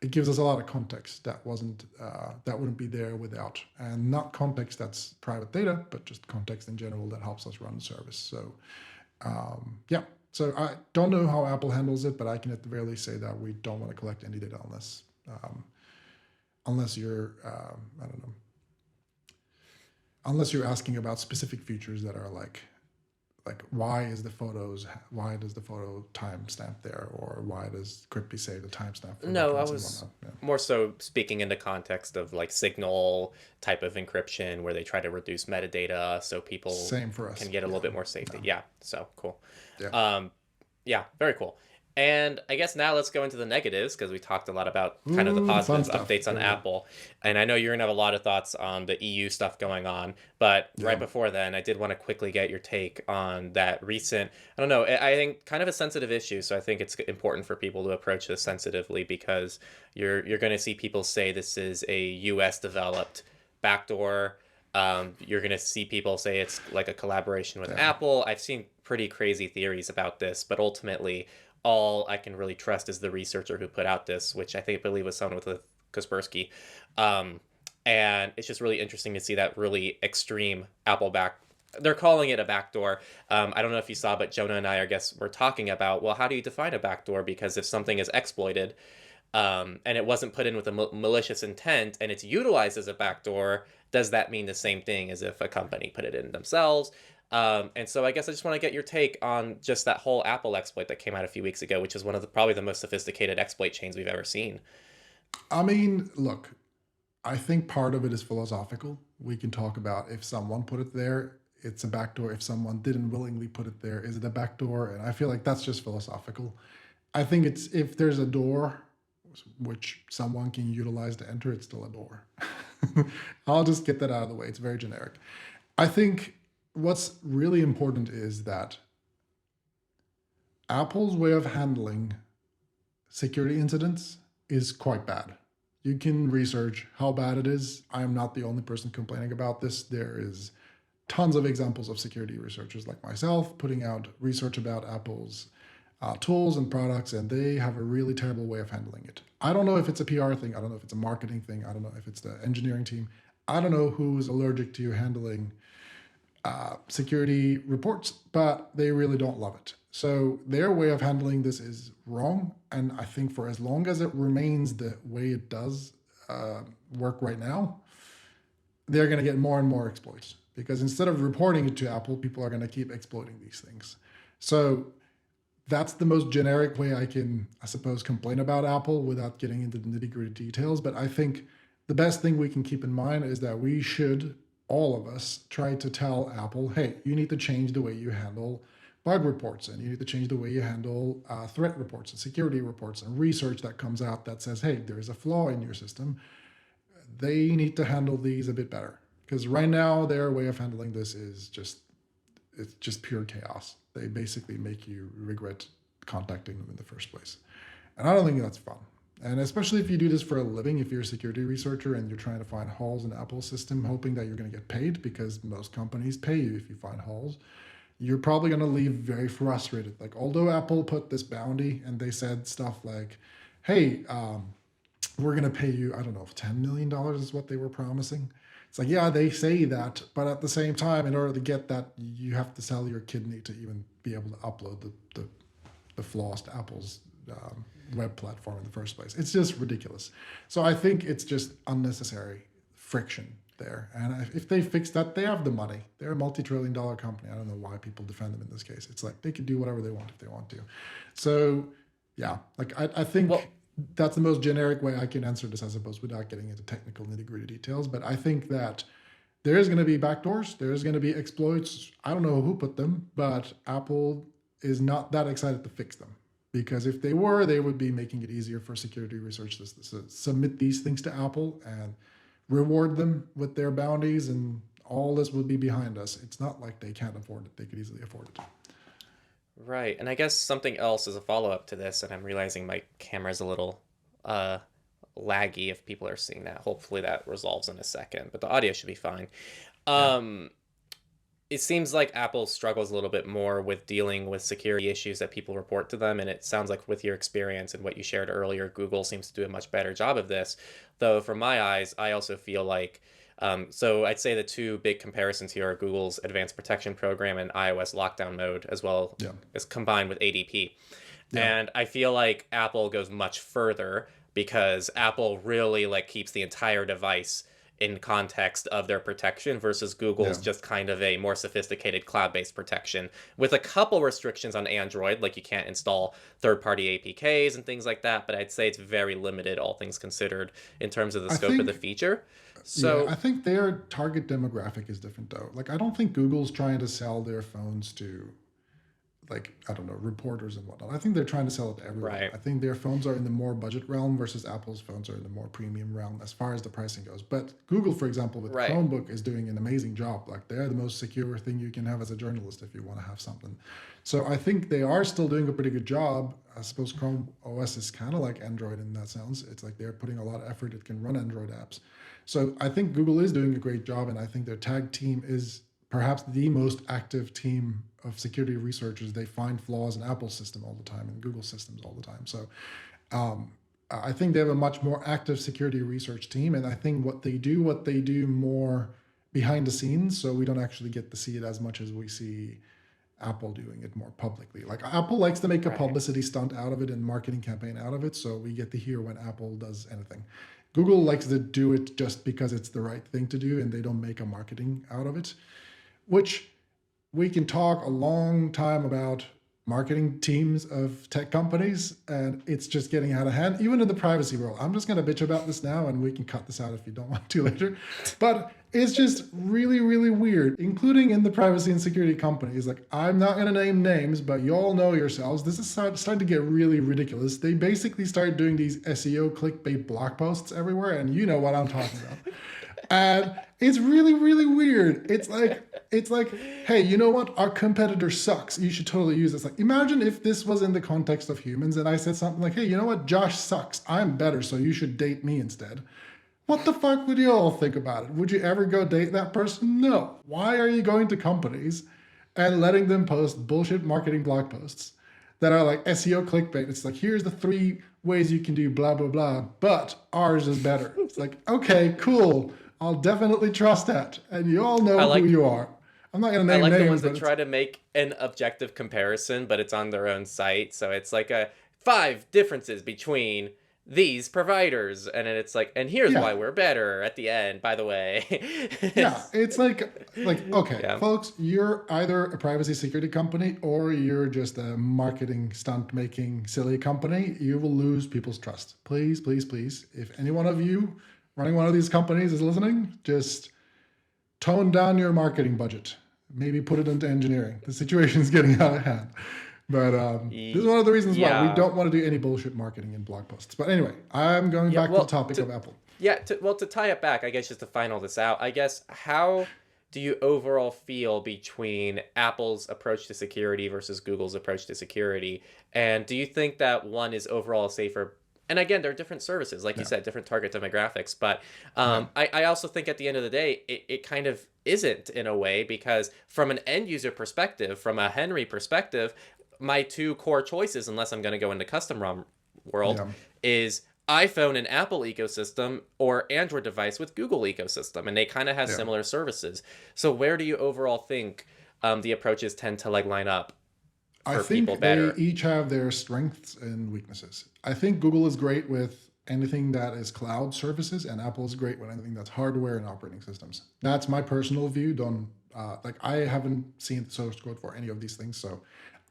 Speaker 1: it gives us a lot of context that wouldn't be there without. And not context that's private data, but just context in general that helps us run the service. So yeah. So I don't know how Apple handles it, but I can at the very least say that we don't want to collect any data unless you're I don't know, unless you're asking about specific features that are like why does the photo timestamp there, or why does Cryptee say the timestamp for
Speaker 2: No, I
Speaker 1: reference and
Speaker 2: was
Speaker 1: whatnot. Yeah.
Speaker 2: more so speaking in the context of like signal type of encryption where they try to reduce metadata so people
Speaker 1: Same for us.
Speaker 2: can get a little bit more safety. Yeah, so cool.
Speaker 1: Yeah.
Speaker 2: Yeah, very cool. And I guess now let's go into the negatives because we talked a lot about kind of the
Speaker 1: Ooh, the fun
Speaker 2: positive
Speaker 1: stuff.
Speaker 2: updates on
Speaker 1: There we go.
Speaker 2: Apple. And I know you're going to have a lot of thoughts on the EU stuff going on. But right
Speaker 1: Yeah.
Speaker 2: before then, I did want to quickly get your take on that recent, I don't know, I think kind of a sensitive issue. So I think it's important for people to approach this sensitively because you're going to see people say this is a US developed backdoor. You're going to see people say it's like a collaboration with
Speaker 1: Yeah.
Speaker 2: Apple. I've seen pretty crazy theories about this, but ultimately, all I can really trust is the researcher who put out this, which believe was someone with Kaspersky. And it's just really interesting to see that really extreme Apple back. They're calling it a backdoor. I don't know if you saw, but Jonah and I guess we're talking about, well, how do you define a backdoor? Because if something is exploited, and it wasn't put in with a malicious intent and it's utilized as a backdoor, does that mean the same thing as if a company put it in themselves? And so I guess I just want to get your take on just that whole Apple exploit that came out a few weeks ago, which is one of probably the most sophisticated exploit chains we've ever seen.
Speaker 1: I mean, look, I think part of it is philosophical. We can talk about if someone put it there, it's a backdoor. If someone didn't willingly put it there, is it a backdoor? And I feel like that's just philosophical. I think it's if there's a door which someone can utilize to enter, it's still a door. I'll just get that out of the way. It's very generic. I think what's really important is that Apple's way of handling security incidents is quite bad. You can research how bad it is. I am not the only person complaining about this. There is tons of examples of security researchers like myself putting out research about Apple's tools and products, and they have a really terrible way of handling it. I don't know if it's a PR thing. I don't know if it's a marketing thing. I don't know if it's the engineering team. I don't know who's allergic to handling security reports, but they really don't love it. So their way of handling this is wrong. And I think for as long as it remains the way it does work right now, they're going to get more and more exploits, because instead of reporting it to Apple, people are going to keep exploiting these things. So that's the most generic way I can, I suppose, complain about Apple without getting into the nitty-gritty details. But I think the best thing we can keep in mind is that we should, all of us, try to tell Apple, hey, you need to change the way you handle bug reports, and you need to change the way you handle threat reports and security reports and research that comes out that says, hey, there is a flaw in your system. They need to handle these a bit better, because right now their way of handling this is it's just pure chaos. They basically make you regret contacting them in the first place. And I don't think that's fun. And especially if you do this for a living, if you're a security researcher and you're trying to find holes in Apple's system, hoping that you're going to get paid, because most companies pay you if you find holes, you're probably going to leave very frustrated. Like, although Apple put this bounty and they said stuff like, hey, we're going to pay you, I don't know, if $10 million is what they were promising. It's like, yeah, they say that, but at the same time, in order to get that, you have to sell your kidney to even be able to upload the flaws to Apple's web platform in the first place. It's just ridiculous. So I think it's just unnecessary friction there. And if they fix that, they have the money. They're a multi-trillion-dollar company. I don't know why people defend them in this case. It's like they could do whatever they want if they want to. So yeah, like I think that's the most generic way I can answer this, I suppose, without getting into technical nitty-gritty details. But I think that there is going to be backdoors. There is going to be exploits. I don't know who put them, but Apple is not that excited to fix them. Because if they were, they would be making it easier for security researchers to submit these things to Apple and reward them with their bounties, and all this would be behind us. It's not like they can't afford it. They could easily afford it.
Speaker 2: Right. And I guess something else is a follow-up to this, and I'm realizing my camera's a little laggy if people are seeing that. Hopefully that resolves in a second, but the audio should be fine.
Speaker 1: Yeah.
Speaker 2: It seems like Apple struggles a little bit more with dealing with security issues that people report to them, and it sounds like with your experience and what you shared earlier, Google seems to do a much better job of this. Though from my eyes, I also feel like so I'd say the two big comparisons here are Google's Advanced Protection Program and iOS lockdown mode, as well as combined with ADP.
Speaker 1: Yeah.
Speaker 2: And I feel like Apple goes much further, because Apple really like keeps the entire device in context of their protection, versus Google's just kind of a more sophisticated cloud-based protection with a couple restrictions on Android, like you can't install third-party APKs and things like that, but I'd say it's very limited, all things considered, in terms of the scope of the feature. So
Speaker 1: I think their target demographic is different though. Like, I don't think Google's trying to sell their phones to, like, I don't know, reporters and whatnot. I think they're trying to sell it to everyone.
Speaker 2: Right.
Speaker 1: I think their phones are in the more budget realm, versus Apple's phones are in the more premium realm as far as the pricing goes. But Google, for example, with Chromebook is doing an amazing job. Like, they're the most secure thing you can have as a journalist if you want to have something. So I think they are still doing a pretty good job. I suppose Chrome OS is kind of like Android in that sense. It's like they're putting a lot of effort. It can run Android apps. So I think Google is doing a great job, and I think their tag team is perhaps the most active team of security researchers. They find flaws in Apple's system all the time and Google systems all the time. So I think they have a much more active security research team, and I think what they do more behind the scenes, so we don't actually get to see it as much as we see Apple doing it more publicly. Like, Apple likes to make a publicity stunt out of it and marketing campaign out of it, so we get to hear when Apple does anything. Google likes to do it just because it's the right thing to do, and they don't make a marketing out of it, which we can talk a long time about marketing teams of tech companies, and it's just getting out of hand, even in the privacy world. I'm just going to bitch about this now, and we can cut this out if you don't want to later. But it's just really, really weird, including in the privacy and security companies. Like, I'm not going to name names, but you all know yourselves. This is starting to get really ridiculous. They basically started doing these SEO clickbait blog posts everywhere, and you know what I'm talking about. And it's really, really weird. It's like, hey, you know what? Our competitor sucks. You should totally use this. Like, imagine if this was in the context of humans and I said something like, hey, you know what? Josh sucks. I'm better, so you should date me instead. What the fuck would you all think about it? Would you ever go date that person? No. Why are you going to companies and letting them post bullshit marketing blog posts that are like SEO clickbait? It's like, here's the 3 ways you can do blah, blah, blah, but ours is better. It's like, okay, cool. I'll definitely trust that. And you all know who you are. I'm not going to name names.
Speaker 2: I like the ones that try to make an objective comparison, but it's on their own site. So it's like 5 differences between these providers. And then it's like, and here's why we're better at the end, by the way.
Speaker 1: Yeah, it's like okay, folks, you're either a privacy security company or you're just a marketing stunt making silly company. You will lose people's trust. Please, please, please. If any one of you running one of these companies is listening, just tone down your marketing budget. Maybe put it into engineering. The situation is getting out of hand. But this is one of the reasons why we don't want to do any bullshit marketing in blog posts. But anyway, I'm going back to the topic of Apple.
Speaker 2: Yeah, to tie it back, I guess just to final this out, I guess, how do you overall feel between Apple's approach to security versus Google's approach to security? And do you think that one is overall safer? And again, they're different services, like you said, different target demographics. But I also think at the end of the day, it kind of isn't in a way, because from an end user perspective, from a Henry perspective, my 2 core choices, unless I'm going to go into custom ROM world, is iPhone and Apple ecosystem or Android device with Google ecosystem. And they kind of have similar services. So where do you overall think the approaches tend to like line up?
Speaker 1: I think they each have their strengths and weaknesses. I think Google is great with anything that is cloud services, and Apple is great with anything that's hardware and operating systems. That's my personal view. I haven't seen the source code for any of these things, so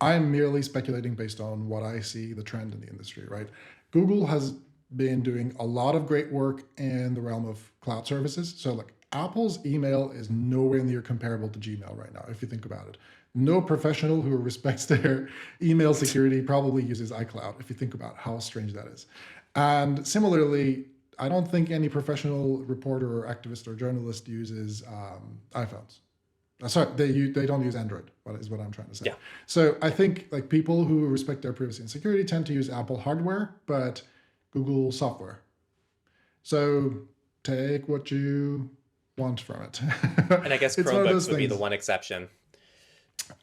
Speaker 1: I'm merely speculating based on what I see the trend in the industry, right? Google has been doing a lot of great work in the realm of cloud services. So like Apple's email is nowhere near comparable to Gmail right now, if you think about it. No professional who respects their email security probably uses iCloud, if you think about how strange that is. And similarly, I don't think any professional reporter or activist or journalist uses iPhones. Sorry, they don't use Android, is what I'm trying to say.
Speaker 2: Yeah.
Speaker 1: So I think like people who respect their privacy and security tend to use Apple hardware, but Google software. So take what you want from it.
Speaker 2: And I guess Chromebooks would be the one exception.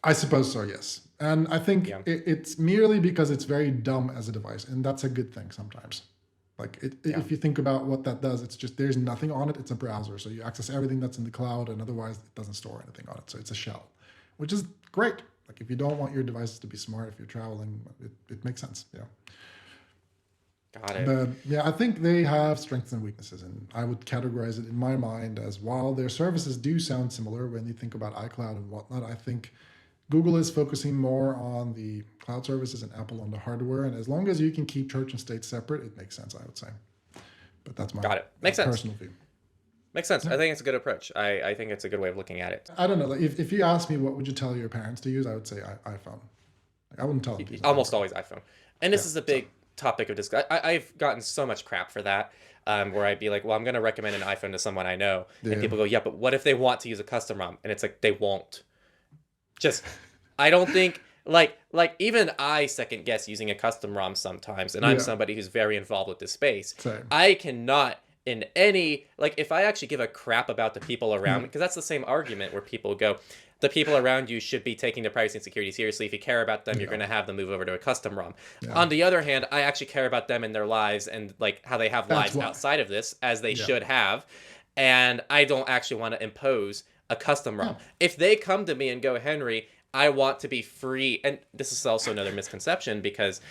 Speaker 1: I suppose so, yes. And I think it's merely because it's very dumb as a device, and that's a good thing sometimes. Like if you think about what that does, it's just there's nothing on it. It's a browser, so you access everything that's in the cloud, and otherwise it doesn't store anything on it. So it's a shell, which is great. Like if you don't want your devices to be smart, if you're traveling, it makes sense. Yeah.
Speaker 2: Got it.
Speaker 1: But yeah, I think they have strengths and weaknesses, and I would categorize it in my mind as while their services do sound similar when you think about iCloud and whatnot, I think Google is focusing more on the cloud services and Apple on the hardware. And as long as you can keep church and state separate, it makes sense, I would say. But that's my personal view.
Speaker 2: Makes sense. Yeah. I think it's a good approach. I think it's a good way of looking at it.
Speaker 1: I don't know. Like if you ask me what would you tell your parents to use, I would say iPhone. Like, I wouldn't tell them to use
Speaker 2: almost always iPhone. And this is a big topic of discussion. I've gotten so much crap for that, where I'd be like, well, I'm going to recommend an iPhone to someone I know. Yeah. And people go, yeah, but what if they want to use a custom ROM? And it's like, they won't. Just, I don't think, like even I second guess using a custom ROM sometimes. And I'm somebody who's very involved with this space.
Speaker 1: Same.
Speaker 2: I cannot in any, like if I actually give a crap about the people around me, because that's the same argument where people go, the people around you should be taking their privacy and security seriously. If you care about them, you're going to have them move over to a custom ROM. Yeah. On the other hand, I actually care about them and their lives and like how they have lives outside of this, as they should have. And I don't actually want to impose a custom ROM. If they come to me and go, Henry, I want to be free. And this is also another misconception because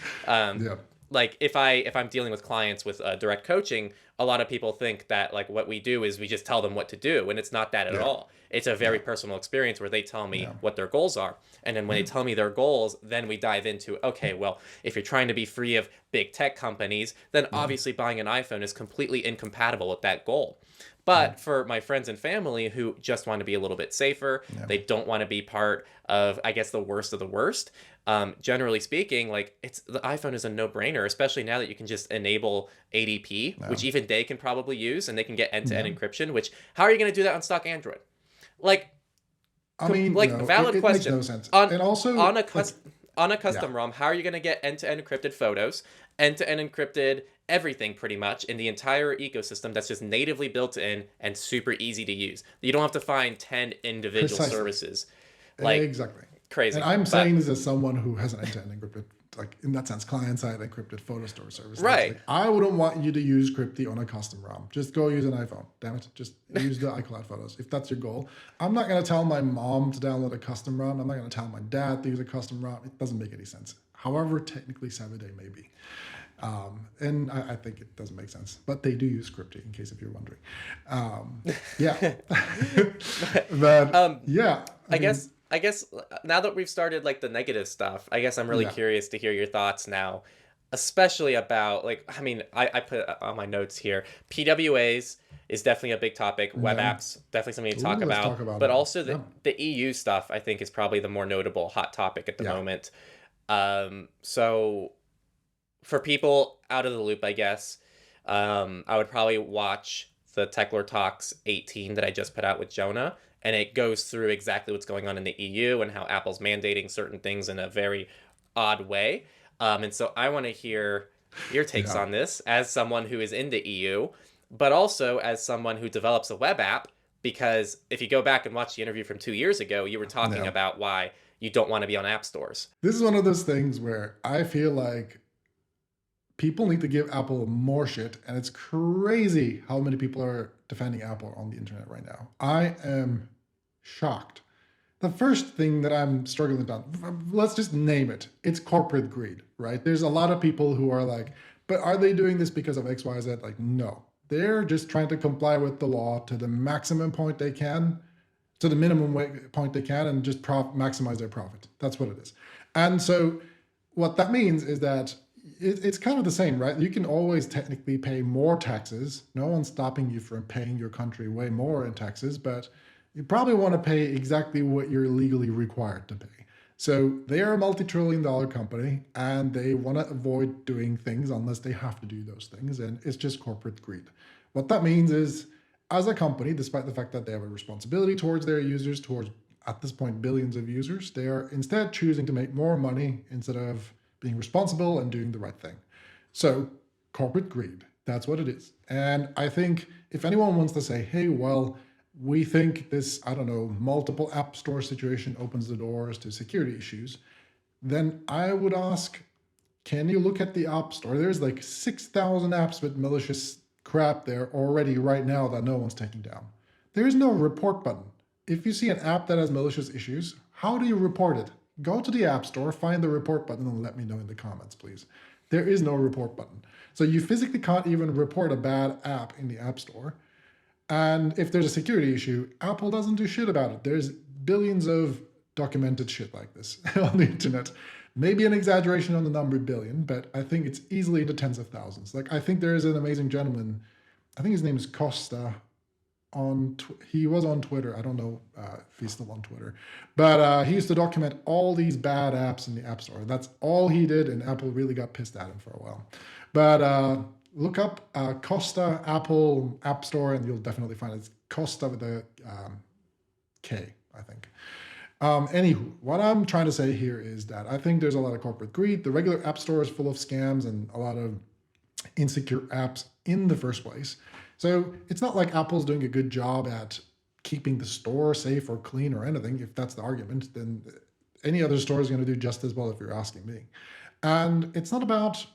Speaker 2: like if I'm dealing with clients with direct coaching, a lot of people think that like what we do is we just tell them what to do, and it's not that at
Speaker 1: Yeah.
Speaker 2: all. It's a very
Speaker 1: Yeah.
Speaker 2: personal experience where they tell me
Speaker 1: Yeah.
Speaker 2: what their goals are, and then when they tell me their goals, then we dive into, okay, well, if you're trying to be free of big tech companies, then obviously buying an iPhone is completely incompatible with that goal. But for my friends and family who just want to be a little bit safer, they don't want to be part of, I guess, the worst of the worst. Generally speaking, like the iPhone is a no-brainer, especially now that you can just enable ADP, which even they can probably use, and they can get end-to-end encryption. Which, how are you going to do that on stock Android? Like,
Speaker 1: I mean,
Speaker 2: valid
Speaker 1: it makes
Speaker 2: question.
Speaker 1: no sense.
Speaker 2: On
Speaker 1: And also,
Speaker 2: on a
Speaker 1: like,
Speaker 2: custom ROM, how are you going to get end-to-end encrypted photos, end-to-end encrypted everything pretty much in the entire ecosystem that's just natively built in and super easy to use? You don't have to find 10 individual
Speaker 1: precisely.
Speaker 2: services. Like,
Speaker 1: Exactly.
Speaker 2: crazy.
Speaker 1: And I'm
Speaker 2: But-
Speaker 1: saying this as someone who has an end-to-end encrypted, like in that sense, client-side encrypted photo store service.
Speaker 2: Right.
Speaker 1: Like, I wouldn't want you to use Cryptee on a custom ROM. Just go use an iPhone. Damn it. Just use the iCloud photos if that's your goal. I'm not going to tell my mom to download a custom ROM. I'm not going to tell my dad to use a custom ROM. It doesn't make any sense. However technically savvy they may be. And I think it doesn't make sense, but they do use Cryptee, in case if you're wondering. Yeah. But yeah.
Speaker 2: I guess now that we've started like the negative stuff, I guess I'm really
Speaker 1: Yeah.
Speaker 2: curious to hear your thoughts now, especially about like, I mean, I put on my notes here, PWAs is definitely a big topic. Web apps, definitely something to talk
Speaker 1: let's
Speaker 2: about.
Speaker 1: talk about
Speaker 2: But
Speaker 1: that.
Speaker 2: also
Speaker 1: Yeah.
Speaker 2: the EU stuff, I think, is probably the more notable hot topic at the
Speaker 1: Yeah.
Speaker 2: moment. So for people out of the loop, I guess, I would probably watch the Techlore Talks 18 that I just put out with Jonah, and it goes through exactly what's going on in the EU and how Apple's mandating certain things in a very odd way. And so I want to hear your takes
Speaker 1: Yeah.
Speaker 2: on this as someone who is in the EU, but also as someone who develops a web app, because if you go back and watch the interview from 2 years ago, you were talking
Speaker 1: Yeah.
Speaker 2: about why you don't want to be on app stores.
Speaker 1: This is one of those things where I feel like people need to give Apple more shit, and it's crazy how many people are defending Apple on the internet right now. I am shocked. The first thing that I'm struggling with, let's just name it. It's corporate greed, right? There's a lot of people who are like, but are they doing this because of X, Y, Z? Like, no. They're just trying to comply with the law to the maximum point they can, to the minimum point they can, and just maximize their profit. That's what it is. And so what that means is that it's kind of the same, right? You can always technically pay more taxes. No one's stopping you from paying your country way more in taxes, but you probably want to pay exactly what you're legally required to pay. So they are a multi-trillion-dollar company, and they want to avoid doing things unless they have to do those things, and it's just corporate greed. What that means is, as a company, despite the fact that they have a responsibility towards their users, towards, at this point, billions of users, they are instead choosing to make more money instead of being responsible and doing the right thing. So corporate greed, that's what it is. And I think if anyone wants to say, hey, well, we think this, I don't know, multiple app store situation opens the doors to security issues, then I would ask, can you look at the app store? There's like 6,000 apps with malicious crap there already right now that no one's taking down. There is no report button. If you see an app that has malicious issues, how do you report it? Go to the App Store, find the report button, and let me know in the comments, please. There is no report button. So you physically can't even report a bad app in the App Store. And if there's a security issue, Apple doesn't do shit about it. There's billions of documented shit like this on the internet. Maybe an exaggeration on the number billion, but I think it's easily in the tens of thousands. Like, I think there is an amazing gentleman, I think his name is Costa, he was on Twitter. I don't know if he's still on Twitter, but he used to document all these bad apps in the App Store. That's all he did, and Apple really got pissed at him for a while. But look up Costa Apple App Store, and you'll definitely find it. It's Costa with a K, I think. Anywho, what I'm trying to say here is that I think there's a lot of corporate greed. The regular App Store is full of scams and a lot of insecure apps in the first place. So it's not like Apple's doing a good job at keeping the store safe or clean or anything. If that's the argument, then any other store is going to do just as well if you're asking me. And it's not about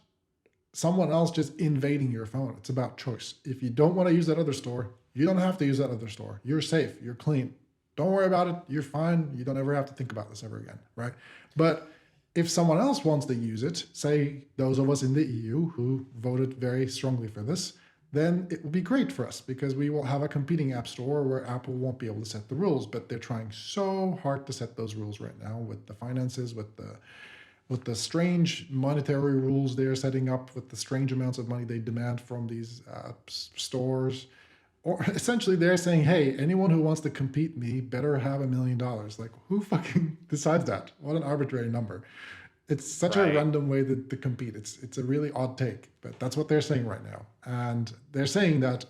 Speaker 1: someone else just invading your phone. It's about choice. If you don't want to use that other store, you don't have to use that other store. You're safe. You're clean. Don't worry about it. You're fine. You don't ever have to think about this ever again, right? But if someone else wants to use it, say those of us in the EU who voted very strongly for this, then it will be great for us because we will have a competing app store where Apple won't be able to set the rules, but they're trying so hard to set those rules right now with the finances, with the strange monetary rules they're setting up, with the strange amounts of money they demand from these stores. Or essentially they're saying, hey, anyone who wants to compete me better have $1 million. Like, who fucking decides that? What an arbitrary number. It's such a random way to compete. It's a really odd take, but that's what they're saying right now. And they're saying that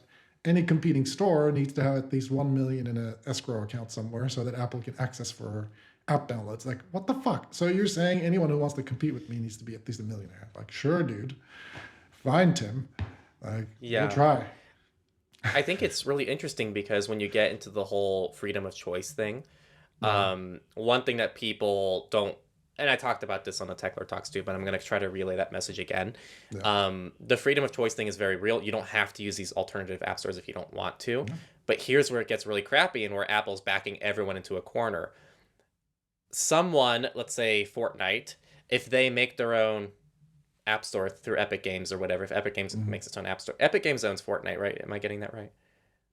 Speaker 1: any competing store needs to have at least 1 million in an escrow account somewhere so that Apple can access for app downloads. Like, what the fuck? So you're saying anyone who wants to compete with me needs to be at least a millionaire? Like, sure, dude. Fine, Tim. Like, we'll try.
Speaker 2: I think it's really interesting because when you get into the whole freedom of choice thing, one thing that people don't, and I talked about this on the Techlore Talks too, but I'm going to try to relay that message again. The freedom of choice thing is very real. You don't have to use these alternative app stores if you don't want to. But here's where it gets really crappy and where Apple's backing everyone into a corner. Someone, let's say Fortnite, if they make their own app store through Epic Games or whatever, if Epic Games makes its own app store. Epic Games owns Fortnite, right? Am I getting that right?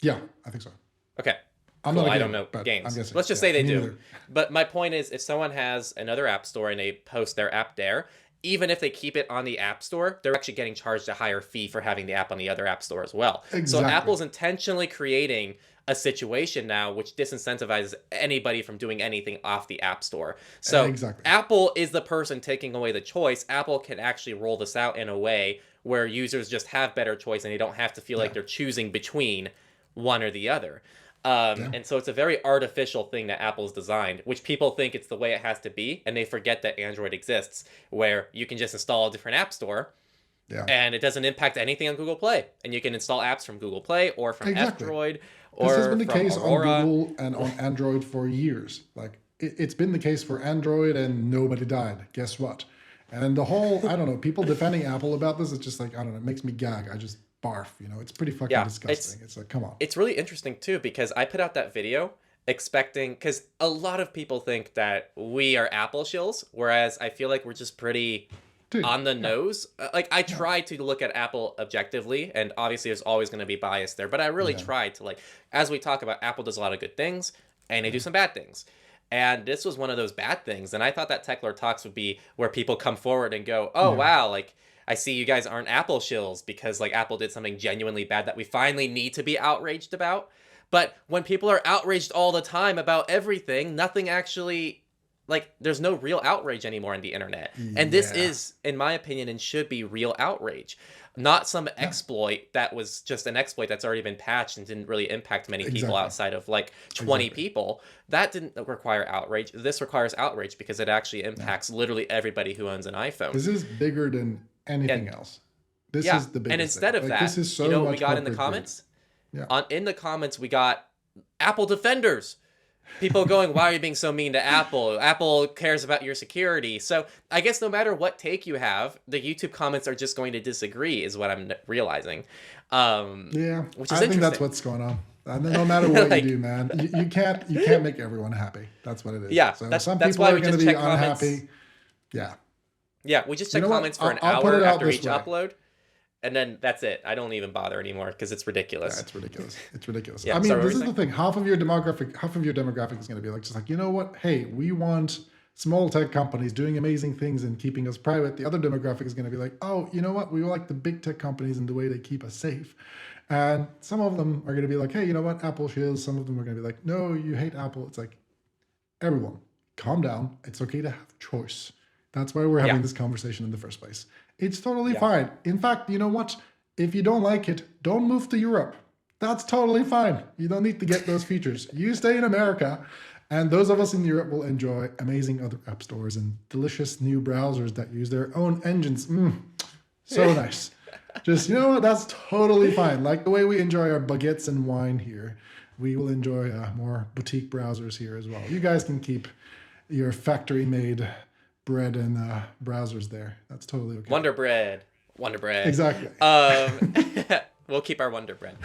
Speaker 1: Yeah, I think so.
Speaker 2: Okay.
Speaker 1: I
Speaker 2: don't know games. Let's just say they do. Neither. But my point is, if someone has another app store and they post their app there, even if they keep it on the app store, they're actually getting charged a higher fee for having the app on the other app store as well. Exactly. So Apple's intentionally creating a situation now which disincentivizes anybody from doing anything off the app store. So Apple is the person taking away the choice. Apple can actually roll this out in a way where users just have better choice and they don't have to feel like they're choosing between one or the other. And so it's a very artificial thing that Apple's designed, which people think it's the way it has to be, and they forget that Android exists, where you can just install a different app store, and it doesn't impact anything on Google Play, and you can install apps from Google Play or from F-Droid or
Speaker 1: this has been the case
Speaker 2: Aurora.
Speaker 1: on Google and on Android for years. Like, it's been the case for Android, and nobody died. Guess what? And the whole, I don't know, people defending Apple about this, it's just like, I don't know, it makes me gag. I just barf, you know, it's pretty fucking disgusting. It's like, come on.
Speaker 2: It's really interesting too, because I put out that video expecting, because a lot of people think that we are Apple shills, whereas I feel like we're just pretty on the nose. Like, I try to look at Apple objectively, and obviously there's always going to be bias there, but I really try to, like, as we talk about, Apple does a lot of good things, and they do some bad things. And this was one of those bad things, and I thought that Techlore Talks would be where people come forward and go, oh, wow, like, I see you guys aren't Apple shills because, like, Apple did something genuinely bad that we finally need to be outraged about. But when people are outraged all the time about everything, nothing actually, like, there's no real outrage anymore on the internet. And this is, in my opinion, and should be real outrage. Not some exploit that was just an exploit that's already been patched and didn't really impact many people outside of, like, 20 people. That didn't require outrage. This requires outrage because it actually impacts literally everybody who owns an iPhone.
Speaker 1: This is bigger than anything else. This is the biggest
Speaker 2: And instead
Speaker 1: thing.
Speaker 2: of
Speaker 1: Like,
Speaker 2: that,
Speaker 1: this is so
Speaker 2: you know what
Speaker 1: much
Speaker 2: we got in the comments? In the comments, we got Apple defenders. People going, why are you being so mean to Apple? Apple cares about your security. So I guess no matter what take you have, the YouTube comments are just going to disagree, is what I'm realizing. Which is
Speaker 1: I think that's what's going on. No matter what you do, man, you can't make everyone happy. That's what it is.
Speaker 2: Yeah,
Speaker 1: so some people are going to be unhappy.
Speaker 2: Yeah, we just check comments for an hour after each upload. And then that's it. I don't even bother anymore because it's ridiculous.
Speaker 1: Yeah, it's ridiculous. It's ridiculous. I mean, this is the thing. Half of your demographic is going to be like, just like, you know what? Hey, we want small tech companies doing amazing things and keeping us private. The other demographic is going to be like, oh, you know what? We like the big tech companies and the way they keep us safe. And some of them are going to be like, hey, you know what? Apple shields. Some of them are going to be like, no, you hate Apple. It's like, everyone, calm down. It's okay to have choice. That's why we're having this conversation in the first place. It's totally fine. In fact, you know what? If you don't like it, don't move to Europe. That's totally fine. You don't need to get those features. You stay in America, and those of us in Europe will enjoy amazing other app stores and delicious new browsers that use their own engines. So nice. Just, you know what? That's totally fine. Like the way we enjoy our baguettes and wine here, we will enjoy more boutique browsers here as well. You guys can keep your factory-made bread and browsers there. That's totally okay.
Speaker 2: Wonder bread.
Speaker 1: Exactly.
Speaker 2: We'll keep our wonder bread.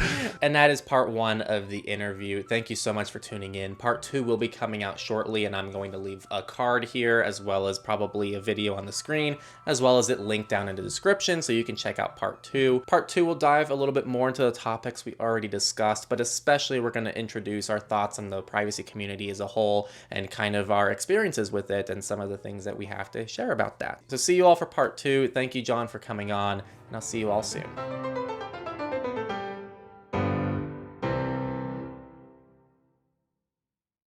Speaker 2: And that is part 1 of the interview. Thank you so much for tuning in. Part 2 will be coming out shortly, and I'm going to leave a card here, as well as probably a video on the screen, as well as it linked down in the description, so you can check out part 2. Part 2 will dive a little bit more into the topics we already discussed, but especially we're going to introduce our thoughts on the privacy community as a whole, and kind of our experiences with it, and some of the things that we have to share about that. So see you all for part 2. Thank you, John, for coming on, and I'll see you all soon.